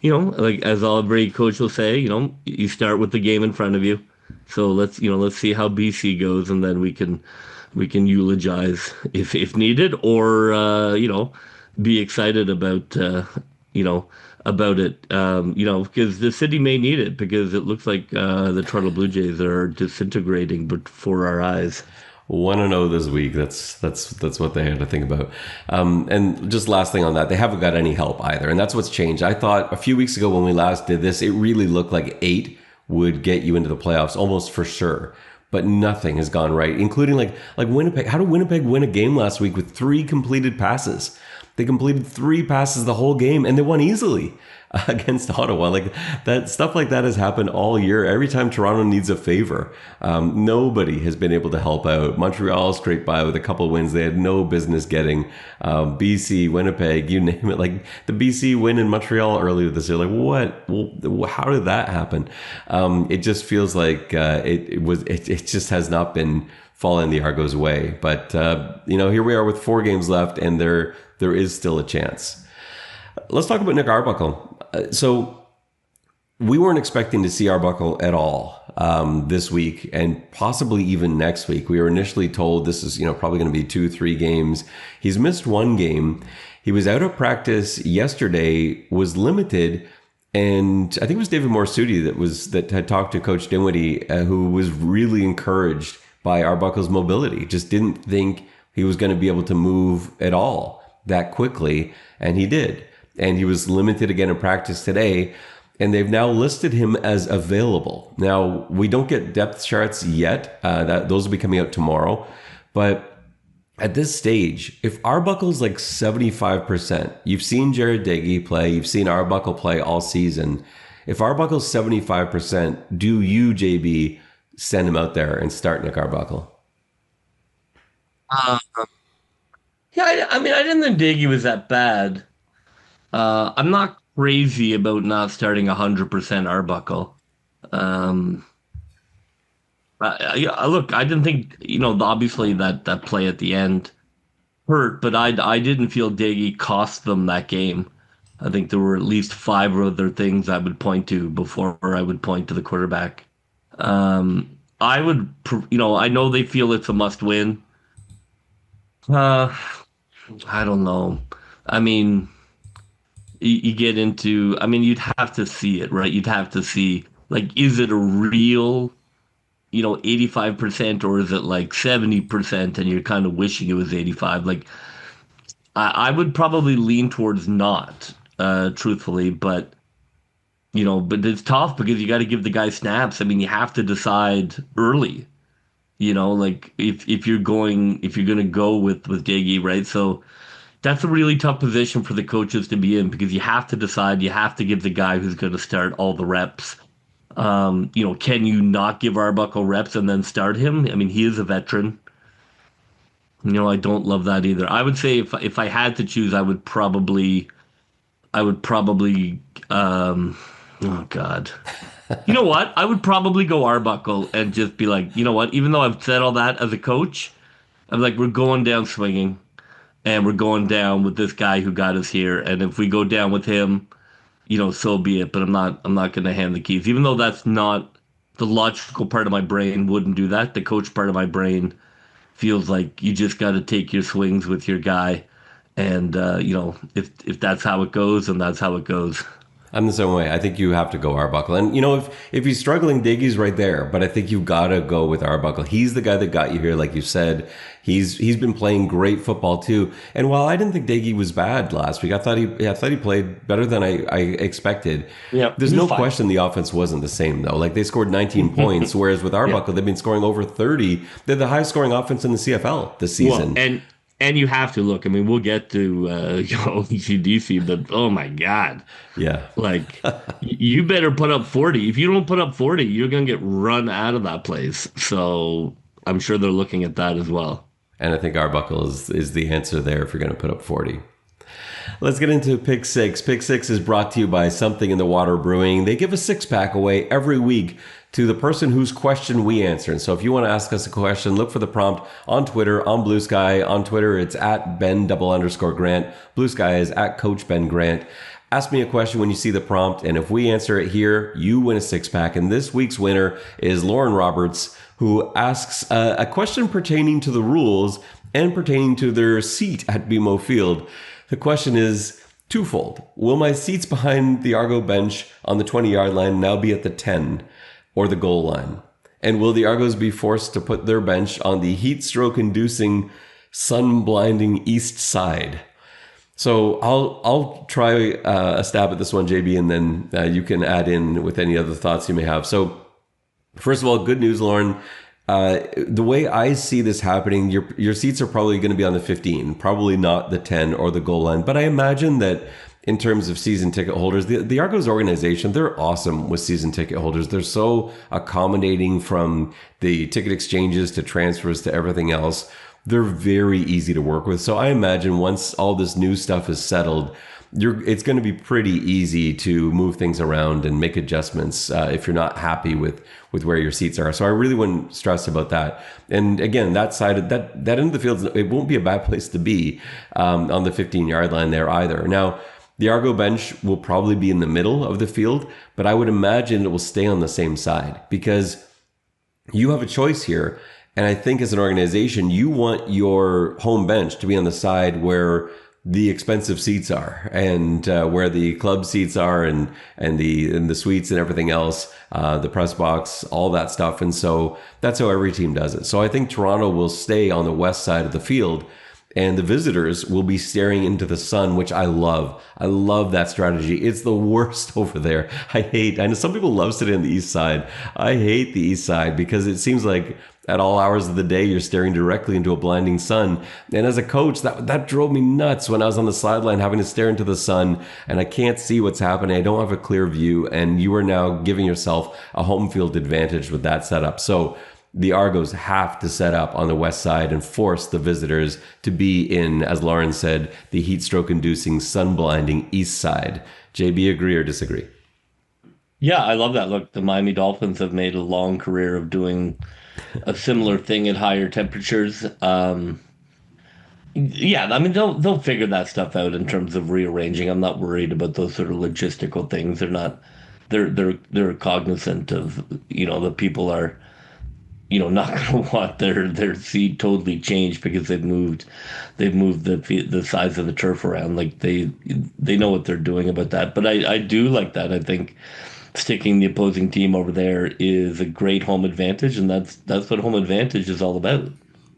like as every coach will say, you start with the game in front of you. So let's see how BC goes, and then we can eulogize if needed, or be excited about it, because the city may need it, because it looks like the Toronto Blue Jays are disintegrating before our eyes. 1-0 this week. That's what they had to think about. And just last thing on that, they haven't got any help either, and that's what's changed. I thought a few weeks ago when we last did this, it really looked like 8 would get you into the playoffs almost for sure. But nothing has gone right, including like Winnipeg. How did Winnipeg win a game last week with 3 completed passes? They completed 3 passes the whole game, and they won easily against Ottawa. Like that stuff like that has happened all year. Every time Toronto needs a favor, nobody has been able to help out. Montreal scraped by with a couple of wins they had no business getting. BC, Winnipeg, you name it. Like the BC win in Montreal earlier this year. Like what? Well, how did that happen? It just feels like it just has not been falling the Argos' way. But here we are with 4 games left, and there is still a chance. Let's talk about Nick Arbuckle. So we weren't expecting to see Arbuckle at all this week, and possibly even next week. We were initially told this is probably going to be 2-3 games. He's missed 1 game. He was out of practice yesterday, was limited, and I think it was David Morsuti that had talked to Coach Dinwiddie, who was really encouraged by Arbuckle's mobility. Just didn't think he was going to be able to move at all that quickly, and he did. And he was limited again in practice today, and they've now listed him as available. Now, we don't get depth charts yet. Those will be coming out tomorrow. But at this stage, if Arbuckle's like 75%, you've seen Jared Dagey play, you've seen Arbuckle play all season. If Arbuckle's 75%, do you, JB, send him out there and start Nick Arbuckle? Uh, yeah, I mean, I didn't think Diggy was that bad. I'm not crazy about not starting 100% Arbuckle. Um, Look, I didn't think, obviously that play at the end hurt, but I didn't feel Diggy cost them that game. I think there were at least 5 other things I would point to before I would point to the quarterback. I would, I know they feel it's a must win. Uh, I don't know. I mean, you get into, I mean, you'd have to see it, right? You'd have to see, like, is it a real, 85%, or is it like 70% and you're kind of wishing it was 85? Like, I would probably lean towards not, truthfully, but it's tough because you got to give the guy snaps. I mean, you have to decide early, like if you're going to go with Daggy, right? So that's a really tough position for the coaches to be in, because you have to decide, you have to give the guy who's going to start all the reps. Can you not give Arbuckle reps and then start him? I mean, he is a veteran. I don't love that either. I would say if I had to choose, I would probably oh God. You know what? I would probably go Arbuckle and just be like, you know what? Even though I've said all that as a coach, I'm like, we're going down swinging, and we're going down with this guy who got us here. And if we go down with him, so be it. But I'm not going to hand the keys, even though that's not the logical part of my brain wouldn't do that. The coach part of my brain feels like you just got to take your swings with your guy And if that's how it goes, then that's how it goes. I'm the same way. I think you have to go Arbuckle. And, if he's struggling, Diggy's right there. But I think you've got to go with Arbuckle. He's the guy that got you here, like you said. He's been playing great football, too. And while I didn't think Diggy was bad last week, I thought he played better than I expected. Yeah, there's no question the offense wasn't the same, though. Like, they scored 19 points, whereas with Arbuckle, they've been scoring over 30. They're the highest scoring offense in the CFL this season. Well, and you have to look. I mean, we'll get to OCDC, but oh my God, yeah, like you better put up 40. If you don't put up 40, you're gonna get run out of that place. So I'm sure they're looking at that as well. And I think Arbuckle is the answer there if you're going to put up 40. Let's get into Pick 6. Pick 6 is brought to you by Something in the Water Brewing. They give a 6-pack away every week to the person whose question we answer. And so if you want to ask us a question, look for the prompt on Twitter, on Blue Sky. On Twitter, it's at Ben_Grant. Blue Sky is at Coach Ben Grant. Ask me a question when you see the prompt, and if we answer it here, you win a 6-pack. And this week's winner is Lauren Roberts, who asks a question pertaining to the rules and pertaining to their seat at BMO Field. The question is twofold. Will my seats behind the Argo bench on the 20-yard line now be at the 10 or the goal line? And will the Argos be forced to put their bench on the heat stroke-inducing, sun-blinding east side? So I'll try a stab at this one, JB, and then you can add in with any other thoughts you may have. So first of all, good news, Lauren. The way I see this happening, your seats are probably going to be on the 15, probably not the 10 or the goal line. But I imagine that in terms of season ticket holders, the Argos organization, they're awesome with season ticket holders. They're so accommodating, from the ticket exchanges to transfers to everything else. They're very easy to work with. So I imagine once all this new stuff is settled, it's going to be pretty easy to move things around and make adjustments if you're not happy with where your seats are. So I really wouldn't stress about that. And again, that side, that end of the field, it won't be a bad place to be on the 15-yard line there either. Now, the Argo bench will probably be in the middle of the field, but I would imagine it will stay on the same side, because you have a choice here. And I think as an organization, you want your home bench to be on the side where the expensive seats are, and where the club seats are, and the suites and everything else, the press box, all that stuff. And so that's how every team does it. So I think Toronto will stay on the west side of the field, and the visitors will be staring into the sun, which I love. I love that strategy. It's the worst over there. I know some people love sitting on the east side. I hate the east side because it seems like at all hours of the day, you're staring directly into a blinding sun. And as a coach, that drove me nuts when I was on the sideline having to stare into the sun and I can't see what's happening. I don't have a clear view. And you are now giving yourself a home field advantage with that setup. So the Argos have to set up on the west side and force the visitors to be in, as Lauren said, the heat stroke inducing, sun blinding east side. JB, agree or disagree? Yeah, I love that. Look, the Miami Dolphins have made a long career of doing a similar thing at higher temperatures. Yeah, I mean they'll figure that stuff out in terms of rearranging. I'm not worried about those sort of logistical things. They're cognizant of, the people are, not going to want their seat totally changed because they've moved the size of the turf around. Like they know what they're doing about that. But I do like that. I think sticking the opposing team over there is a great home advantage, and that's what home advantage is all about.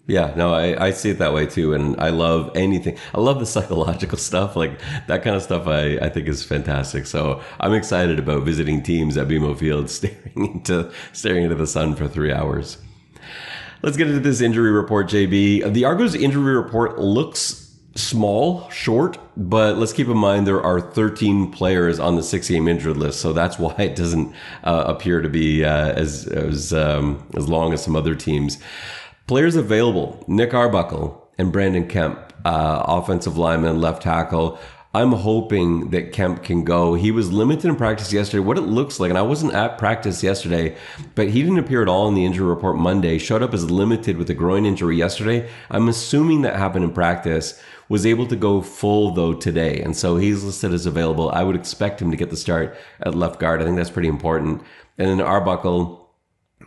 Yeah, no, I see it that way too, and I love anything. I love the psychological stuff, like that kind of stuff. I think is fantastic. So I'm excited about visiting teams at BMO Field, staring into the sun for 3 hours. Let's get into this injury report, JB. The Argos injury report looks small, short, but let's keep in mind there are 13 players on the 6-game injured list, so that's why it doesn't appear to be as long as some other teams. Players available: Nick Arbuckle and Brandon Kemp, offensive lineman, left tackle. I'm hoping that Kemp can go. He was limited in practice yesterday. What it looks like, and I wasn't at practice yesterday, but he didn't appear at all in the injury report Monday. Showed up as limited with a groin injury yesterday. I'm assuming that happened in practice. Was able to go full, though, today. And so he's listed as available. I would expect him to get the start at left guard. I think that's pretty important. And then Arbuckle,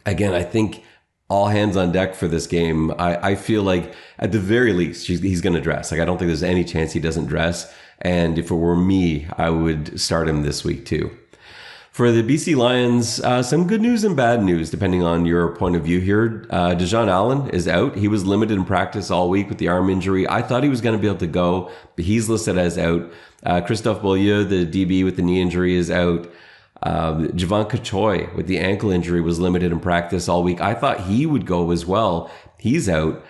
again, I think all hands on deck for this game. I feel like at the very least he's going to dress. Like I don't think there's any chance he doesn't dress. And if it were me, I would start him this week too. For the BC Lions, some good news and bad news, depending on your point of view here. Dejan Allen is out. He was limited in practice all week with the arm injury. I thought he was going to be able to go, but he's listed as out. Christophe Beaulieu, the DB with the knee injury, is out. Javon Kachoy with the ankle injury was limited in practice all week. I thought he would go as well. He's out.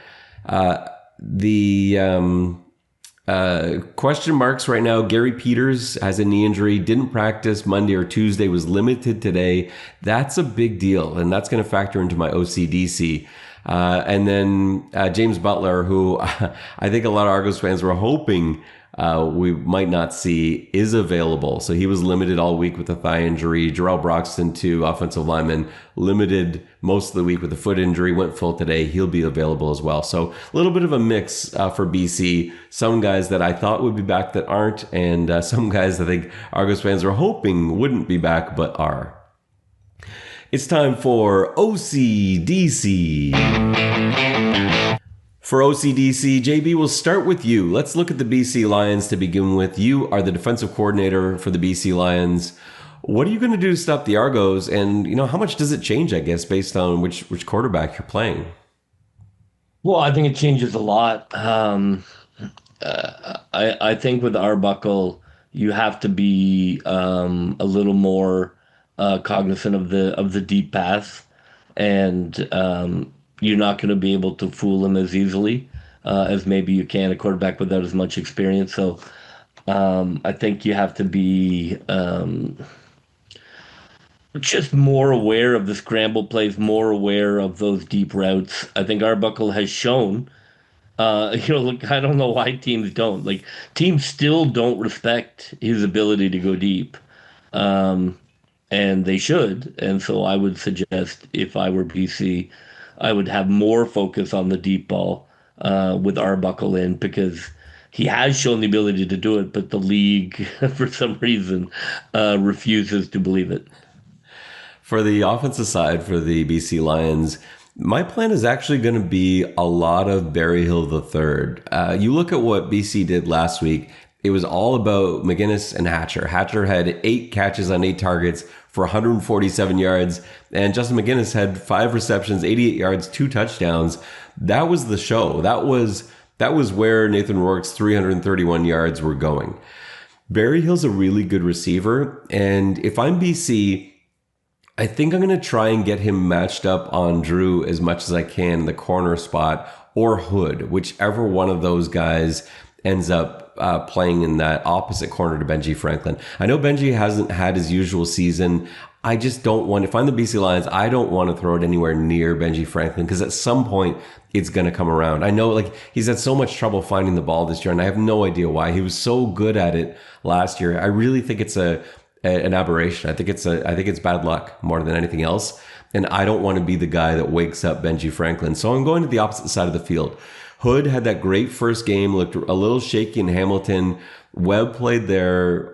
Question marks right now. Gary Peters has a knee injury, didn't practice Monday or Tuesday, was limited today. That's a big deal, and that's going to factor into my OCDC. And then James Butler, who I think a lot of Argos fans were hoping we might not see, is available. So he was limited all week with a thigh injury. Jarrell Broxton, too, offensive lineman, limited most of the week with a foot injury, went full today. He'll be available as well. So a little bit of a mix for BC. Some guys that I thought would be back that aren't, and some guys I think Argos fans are hoping wouldn't be back but are. It's time for OCDC. For OCDC, JB, we'll start with you. Let's look at the BC Lions to begin with. You are the defensive coordinator for the BC Lions. What are you going to do to stop the Argos? And, how much does it change, I guess, based on which quarterback you're playing? Well, I think it changes a lot. I think with Arbuckle, you have to be a little more cognizant of the deep pass, and you're not going to be able to fool him as easily as maybe you can a quarterback without as much experience. So I think you have to be just more aware of the scramble plays, more aware of those deep routes. I think Arbuckle has shown, look, I don't know why teams don't. Like, teams still don't respect his ability to go deep. And they should. And so I would suggest, if I were BC, I would have more focus on the deep ball with Arbuckle in, because he has shown the ability to do it, but the league, for some reason, refuses to believe it. For the offensive side for the BC Lions, my plan is actually going to be a lot of Berryhill III. You look at what BC did last week, it was all about McGinnis and Hatcher. Hatcher had 8 catches on 8 targets for 147 yards, and Justin McGinnis had 5 receptions, 88 yards, 2 touchdowns. That was the show. That was where Nathan Rourke's 331 yards were going. Berryhill's a really good receiver, and if I'm BC, I think I'm going to try and get him matched up on Drew as much as I can in the corner spot, or Hood, whichever one of those guys ends up playing in that opposite corner to Benji Franklin. I know Benji hasn't had his usual season. I just don't want, if I'm the BC Lions, I don't want to throw it anywhere near Benji Franklin, because at some point it's going to come around. I know, he's had so much trouble finding the ball this year, and I have no idea why. He was so good at it last year. I really think it's an aberration. I think it's bad luck more than anything else. And I don't want to be the guy that wakes up Benji Franklin. So I'm going to the opposite side of the field. Hood had that great first game, looked a little shaky in Hamilton. Webb played there,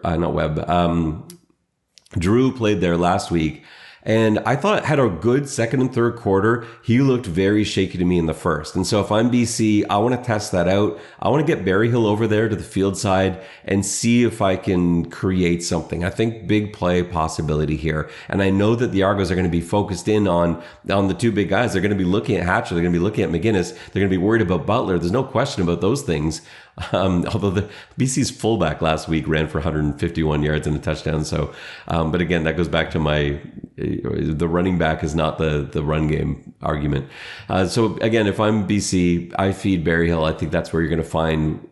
Drew played there last week. And I thought had a good second and third quarter. He looked very shaky to me in the first. And so if I'm BC, I want to test that out. I want to get Berryhill over there to the field side and see if I can create something. I think big play possibility here. And I know that the Argos are going to be focused in on the 2 big guys. They're going to be looking at Hatcher. They're going to be looking at McGinnis. They're going to be worried about Butler. There's no question about those things. Although the BC's fullback last week ran for 151 yards and a touchdown. So, but again, that goes back to the running back is not the run game argument. So again, if I'm BC, I feed Berryhill. I think that's where you're going to find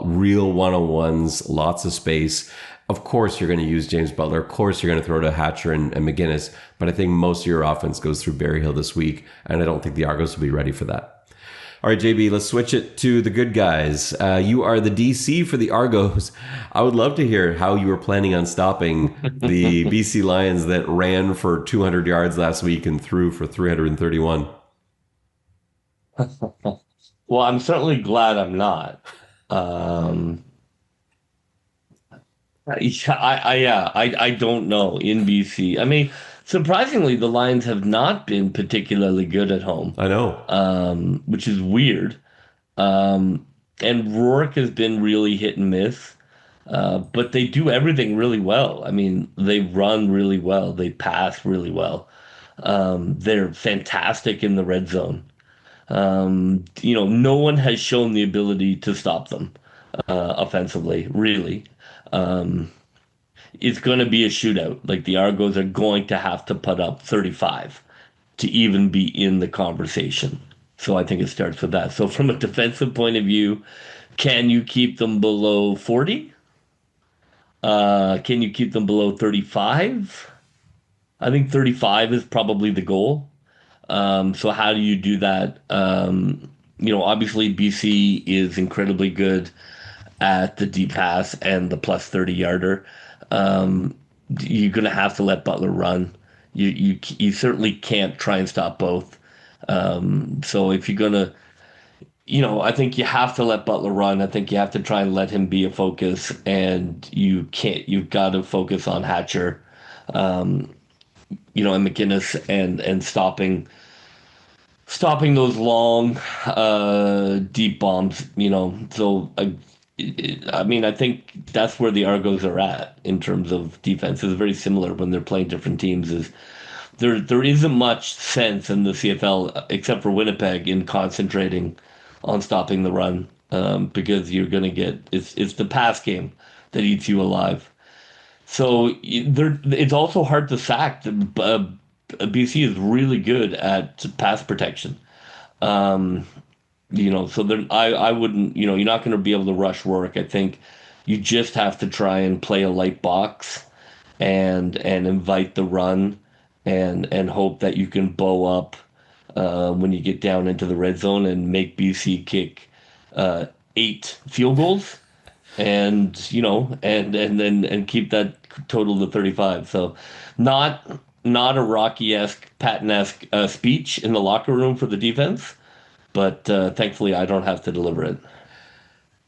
real one-on-ones, lots of space. Of course, you're going to use James Butler. Of course, you're going to throw to Hatcher and McGinnis. But I think most of your offense goes through Berryhill this week, and I don't think the Argos will be ready for that. All right, JB, let's switch it to the good guys. You are the DC for the Argos. I would love to hear how you were planning on stopping the BC Lions that ran for 200 yards last week and threw for 331. Well, I'm certainly glad I'm not. I don't know in BC. I mean, Surprisingly, the Lions have not been particularly good at home, I know. which is weird. Um, and Rourke has been really hit and miss, but they do everything really well. I mean, they run really well, they pass really well. They're fantastic in the red zone. No one has shown the ability to stop them offensively, really. Um, it's going to be a shootout. Like the Argos are going to have to put up 35 to even be in the conversation. So I think it starts with that. So from a defensive point of view, can you keep them below 40? Can you keep them below 35? I think 35 is probably the goal. So how do you do that? Obviously BC is incredibly good at the deep pass and the plus 30 yarder. You're going to have to let Butler run. You certainly can't try and stop both. So if you're going to, I think you have to let Butler run. I think you have to try and let him be a focus, and you've got to focus on Hatcher, and McInnes and stopping those long, deep bombs, So I think that's where the Argos are at in terms of defense. It's very similar when they're playing different teams. Is there isn't much sense in the CFL except for Winnipeg in concentrating on stopping the run, because you're going to get it's the pass game that eats you alive. So it's also hard to sack. BC is really good at pass protection. So I wouldn't, you're not going to be able to rush work. I think you just have to try and play a light box and invite the run and hope that you can bow up when you get down into the red zone and make BC kick 8 field goals and then keep that total to 35. So not a Rocky-esque, Patton-esque speech in the locker room for the defense, but thankfully I don't have to deliver it.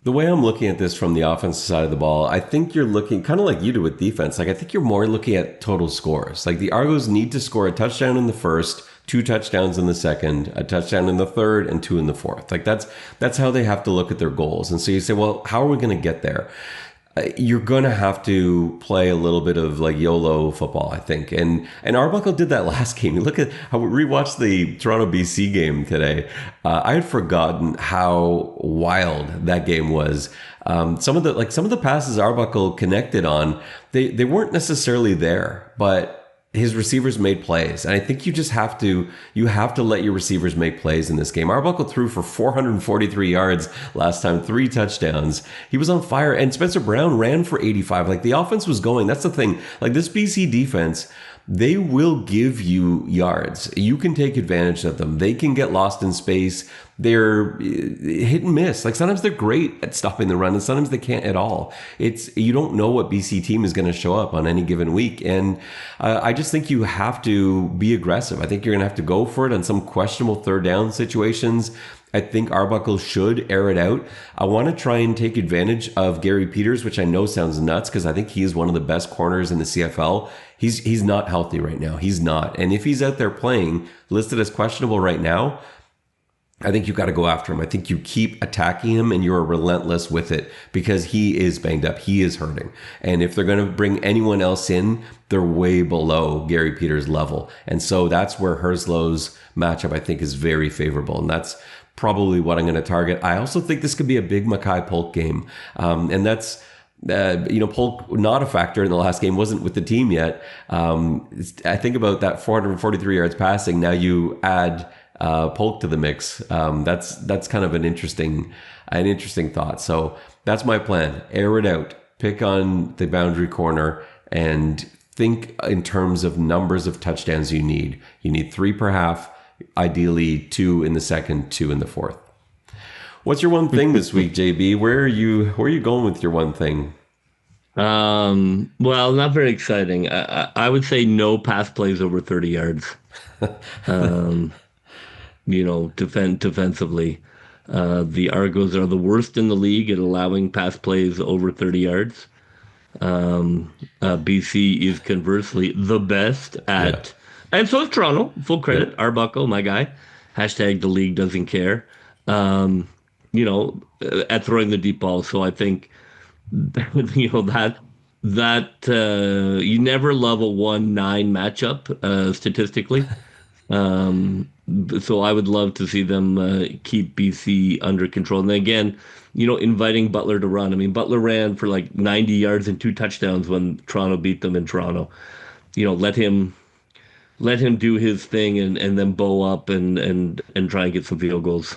The way I'm looking at this from the offensive side of the ball, I think you're looking kind of like you do with defense. Like I think you're more looking at total scores. Like the Argos need to score a touchdown in the first, 2 touchdowns in the second, a touchdown in the third, and 2 in the fourth. Like that's how they have to look at their goals. And so you say, well, how are we going to get there? You're going to have to play a little bit of like YOLO football, I think. And Arbuckle did that last game. You look at how we rewatched the Toronto BC game today. I had forgotten how wild that game was. Some of the passes Arbuckle connected on, they weren't necessarily there, but his receivers made plays. And I think you have to let your receivers make plays in this game. Arbuckle threw for 443 yards last time, 3 touchdowns. He was on fire. And Spencer Brown ran for 85. Like the offense was going. That's the thing. Like this BC defense, they will give you yards. You can take advantage of them. They can get lost in space. They're hit and miss. Like sometimes they're great at stopping the run and sometimes they can't at all. You don't know what BC team is going to show up on any given week. And I just think you have to be aggressive. I think you're going to have to go for it on some questionable third down situations. I think Arbuckle should air it out. I want to try and take advantage of Gary Peters, which I know sounds nuts because I think he is one of the best corners in the CFL. He's not healthy right now. He's not. And if he's out there playing, listed as questionable right now, I think you got to go after him. I think you keep attacking him and you're relentless with it because he is banged up. He is hurting. And if they're going to bring anyone else in, they're way below Gary Peters' level. And so that's where Herslow's matchup, I think, is very favorable. And that's probably what I'm going to target. I also think this could be a big Mackay Polk game. And that's, Polk not a factor in the last game, wasn't with the team yet. I think about that 443 yards passing. Now you add Polk to the mix. That's kind of an interesting thought. So that's my plan. Air it out. Pick on the boundary corner and think in terms of numbers of touchdowns you need. You need 3 per half, ideally 2 in the second, 2 in the fourth. What's your one thing this week, JB? Where are you going with your one thing? Well, not very exciting. I would say no pass plays over 30 yards. Defensively. The Argos are the worst in the league at allowing pass plays over 30 yards. BC is conversely the best at, and so is Toronto. Full credit, Arbuckle, my guy. Hashtag the league doesn't care. At throwing the deep ball. So I think that you never love a 1-9 matchup statistically. So I would love to see them keep BC under control. And then again, inviting Butler to run. I mean, Butler ran for like 90 yards and 2 touchdowns when Toronto beat them in Toronto. Let him do his thing and then bow up and try and get some field goals.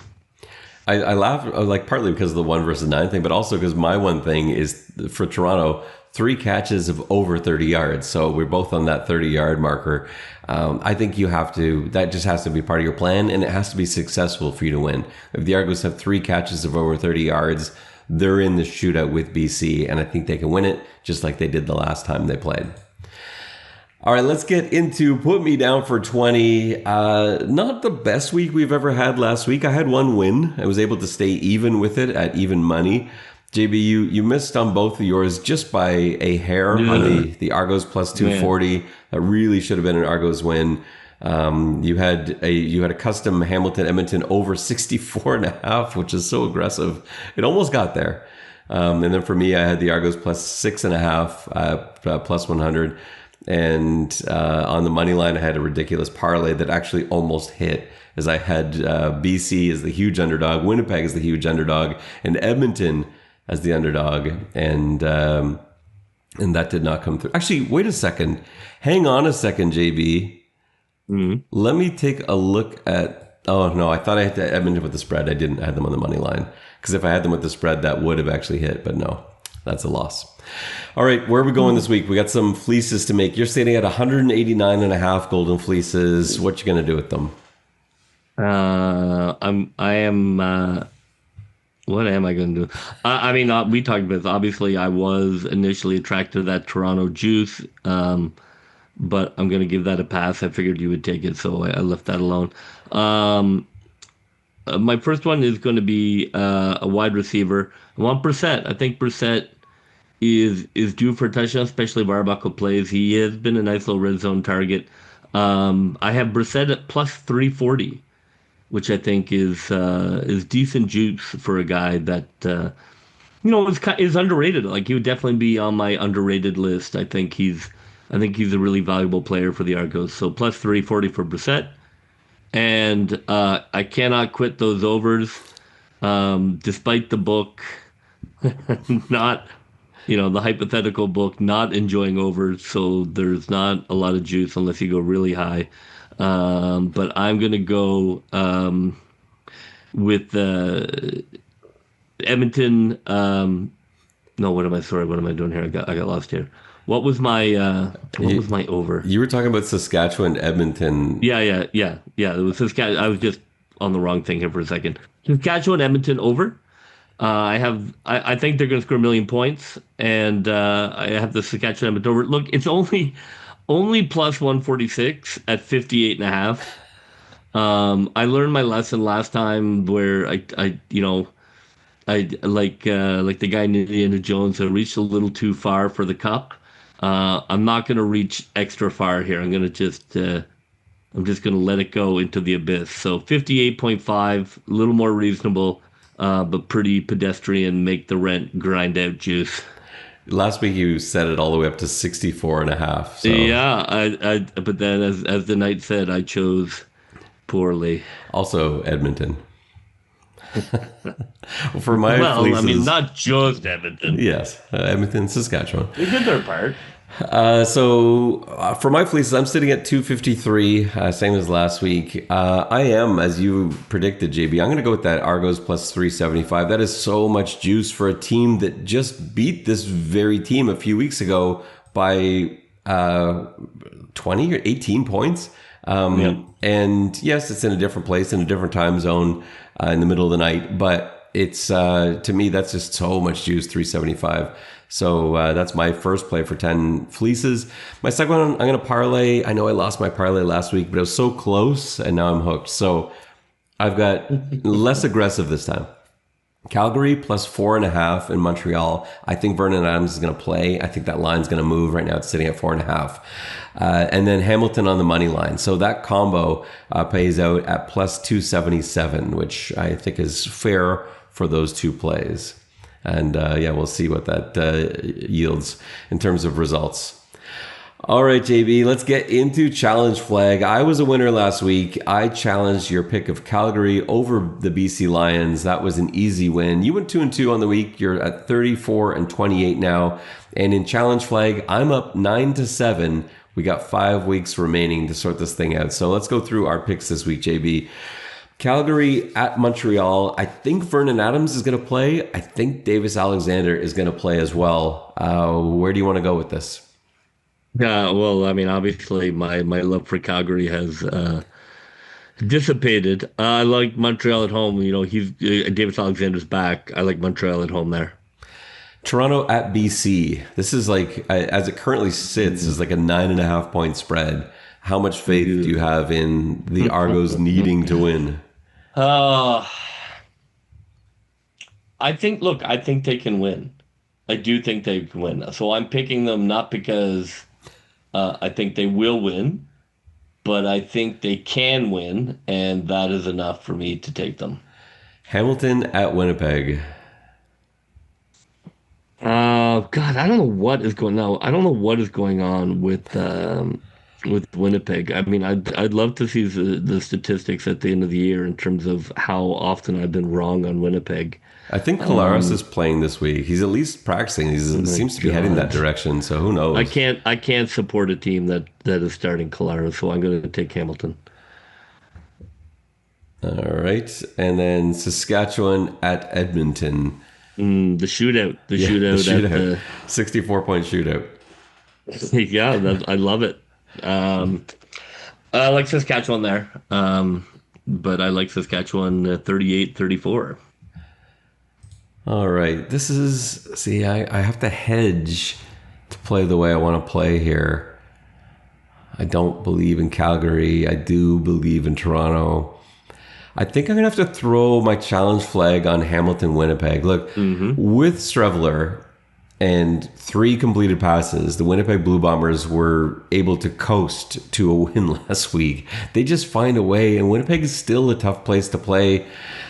I laugh like partly because of the 1 versus 9 thing, but also because my one thing is for Toronto, 3 catches of over 30 yards. So we're both on that 30-yard marker. I think that just has to be part of your plan, and it has to be successful for you to win. If the Argos have 3 catches of over 30 yards, they're in the shootout with BC, and I think they can win it just like they did the last time they played. All right, let's get into Put Me Down for 20. Not the best week we've ever had last week. I had 1 win. I was able to stay even with it at even money. JB, you missed on both of yours just by a hair on the Argos plus 240. Man. That really should have been an Argos win. You had a custom Hamilton Edmonton over 64.5, which is so aggressive. It almost got there. And then for me, I had the Argos plus 6.5, plus 100. And on the money line, I had a ridiculous parlay that actually almost hit, as I had BC as the huge underdog, Winnipeg as the huge underdog, and Edmonton as the underdog, and that did not come through. Actually, wait a second. Hang on a second, JB. Mm-hmm. Let me take a look at... Oh, no, I thought I had Edmonton with the spread. I didn't. I had them on the money line. Because if I had them with the spread, that would have actually hit, but no. That's a loss. All right, where are we going this week? We got some fleeces to make. You're sitting at 189.5 golden fleeces. What you going to do with them? What am I going to do? We talked about this. Obviously, I was initially attracted to that Toronto juice, but I'm going to give that a pass. I figured you would take it, so I left that alone. My first one is going to be a wide receiver. I want Brissett. I think Brissett is due for a touchdown, especially if Arbuckle plays. He has been a nice little red zone target. I have Brissett at plus 340, which I think is decent juice for a guy that is underrated. Like, he would definitely be on my underrated list. I think he's a really valuable player for the Argos. So plus 340 for Brissett. And I cannot quit those overs, despite the book not, the hypothetical book not enjoying overs. So there's not a lot of juice unless you go really high. But I'm going to go with Edmonton. No, what am I doing here? I got lost here. What was my over? You were talking about Saskatchewan, Edmonton. Yeah. It was Saskatchewan. I was just on the wrong thing here for a second. Saskatchewan, Edmonton over. I think they're going to score 1 million points, and I have the Saskatchewan, Edmonton over. Look, it's only plus 146 at 58.5. I learned my lesson last time where I like the guy in Indiana Jones, I reached a little too far for the cup. I'm not going to reach extra far here. I'm just going to let it go into the abyss. So 58.5, a little more reasonable, but pretty pedestrian, make the rent grind out juice. Last week you set it all the way up to 64.5. So. Yeah, but then as the night said, I chose poorly. Also Edmonton. For my fleeces, not just Edmonton. Yes, Edmonton, Saskatchewan. They did their part. So for my fleeces, I'm sitting at 253, same as last week. I am, as you predicted, JB, I'm going to go with that Argos plus 375. That is so much juice for a team that just beat this very team a few weeks ago by 20 or 18 points. And yes, it's in a different place, in a different time zone, in the middle of the night, but it's to me, that's just so much juice, 375. So that's my first play for 10 fleeces. My second one, I'm going to parlay. I know I lost my parlay last week, but it was so close, and now I'm hooked. So I've got less aggressive this time. Calgary plus 4.5 in Montreal. I think Vernon Adams is going to play. I think that line's going to move. Right now it's sitting at 4.5. And then Hamilton on the money line. So that combo pays out at plus 277, which I think is fair for those two plays. And we'll see what that yields in terms of results. All right, JB, let's get into Challenge Flag. I was a winner last week. I challenged your pick of Calgary over the BC Lions. That was an easy win. You went 2-2 on the week. You're at 34-28 now. And in Challenge Flag, I'm up 9-7. We got 5 weeks remaining to sort this thing out. So let's go through our picks this week, JB. Calgary at Montreal. I think Vernon Adams is going to play. I think Davis Alexander is going to play as well. Where do you want to go with this? Yeah, well, I mean, obviously, my love for Calgary has dissipated. I like Montreal at home. You know, Davis Alexander's back. I like Montreal at home there. Toronto at BC. This is like, as it currently sits, is like a 9.5 point spread. How much faith do you have in the Argos needing to win? I think they can win. I do think they can win. So I'm picking them not because I think they will win, but I think they can win, and that is enough for me to take them. Hamilton at Winnipeg. God, I don't know what is going on. I don't know what is going on with Winnipeg. I mean, I'd love to see the statistics at the end of the year in terms of how often I've been wrong on Winnipeg. I think Collaros is playing this week. He's at least practicing. He seems to be heading that direction. So who knows? I can't support a team that is starting Collaros, so I'm going to take Hamilton. All right, and then Saskatchewan at Edmonton. The shootout. The shootout. 64-point shootout. Yeah, I love it. I like Saskatchewan there, but I like Saskatchewan 38-34. All right. This is, I have to hedge to play the way I want to play here. I don't believe in Calgary. I do believe in Toronto. I think I'm going to have to throw my challenge flag on Hamilton, Winnipeg. Look, with Strevler and 3 completed passes, the Winnipeg Blue Bombers were able to coast to a win last week. They just find a way, and Winnipeg is still a tough place to play.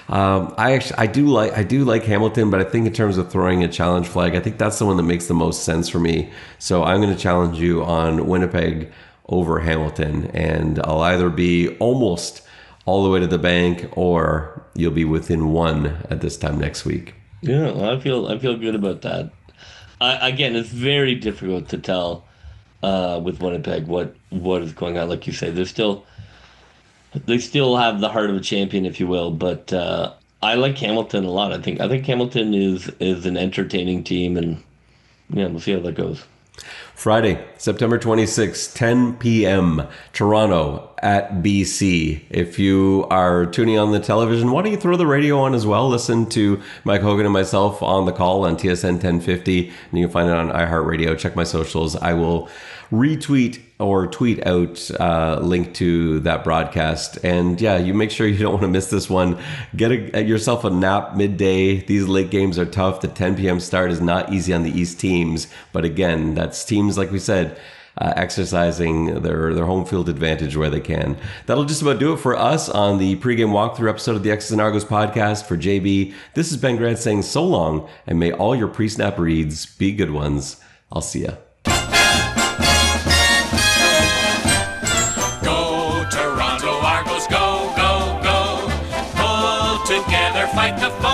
I do like Hamilton, but I think in terms of throwing a challenge flag, I think that's the one that makes the most sense for me. So I'm going to challenge you on Winnipeg over Hamilton, and I'll either be almost all the way to the bank, or you'll be within 1 at this time next week. Yeah, I feel good about that. Again, it's very difficult to tell with Winnipeg what is going on. Like you say, they still have the heart of a champion, if you will. But I like Hamilton a lot. I think Hamilton is an entertaining team, and yeah, we'll see how that goes. Friday, September 26th, 10 p.m., Toronto at BC. If you are tuning on the television, why don't you throw the radio on as well? Listen to Mike Hogan and myself on the call on TSN 1050, and you can find it on iHeartRadio. Check my socials. I will retweet or tweet out link to that broadcast. And yeah, you make sure you don't want to miss this one. Get yourself a nap midday. These late games are tough. The 10 p.m. start is not easy on the East teams. But again, that's teams, like we said, exercising their home field advantage where they can. That'll just about do it for us on the pregame walkthrough episode of the X's and Argos podcast. For JB, this is Ben Grant saying so long, and may all your pre-snap reads be good ones. I'll see ya. Together, fight the fight.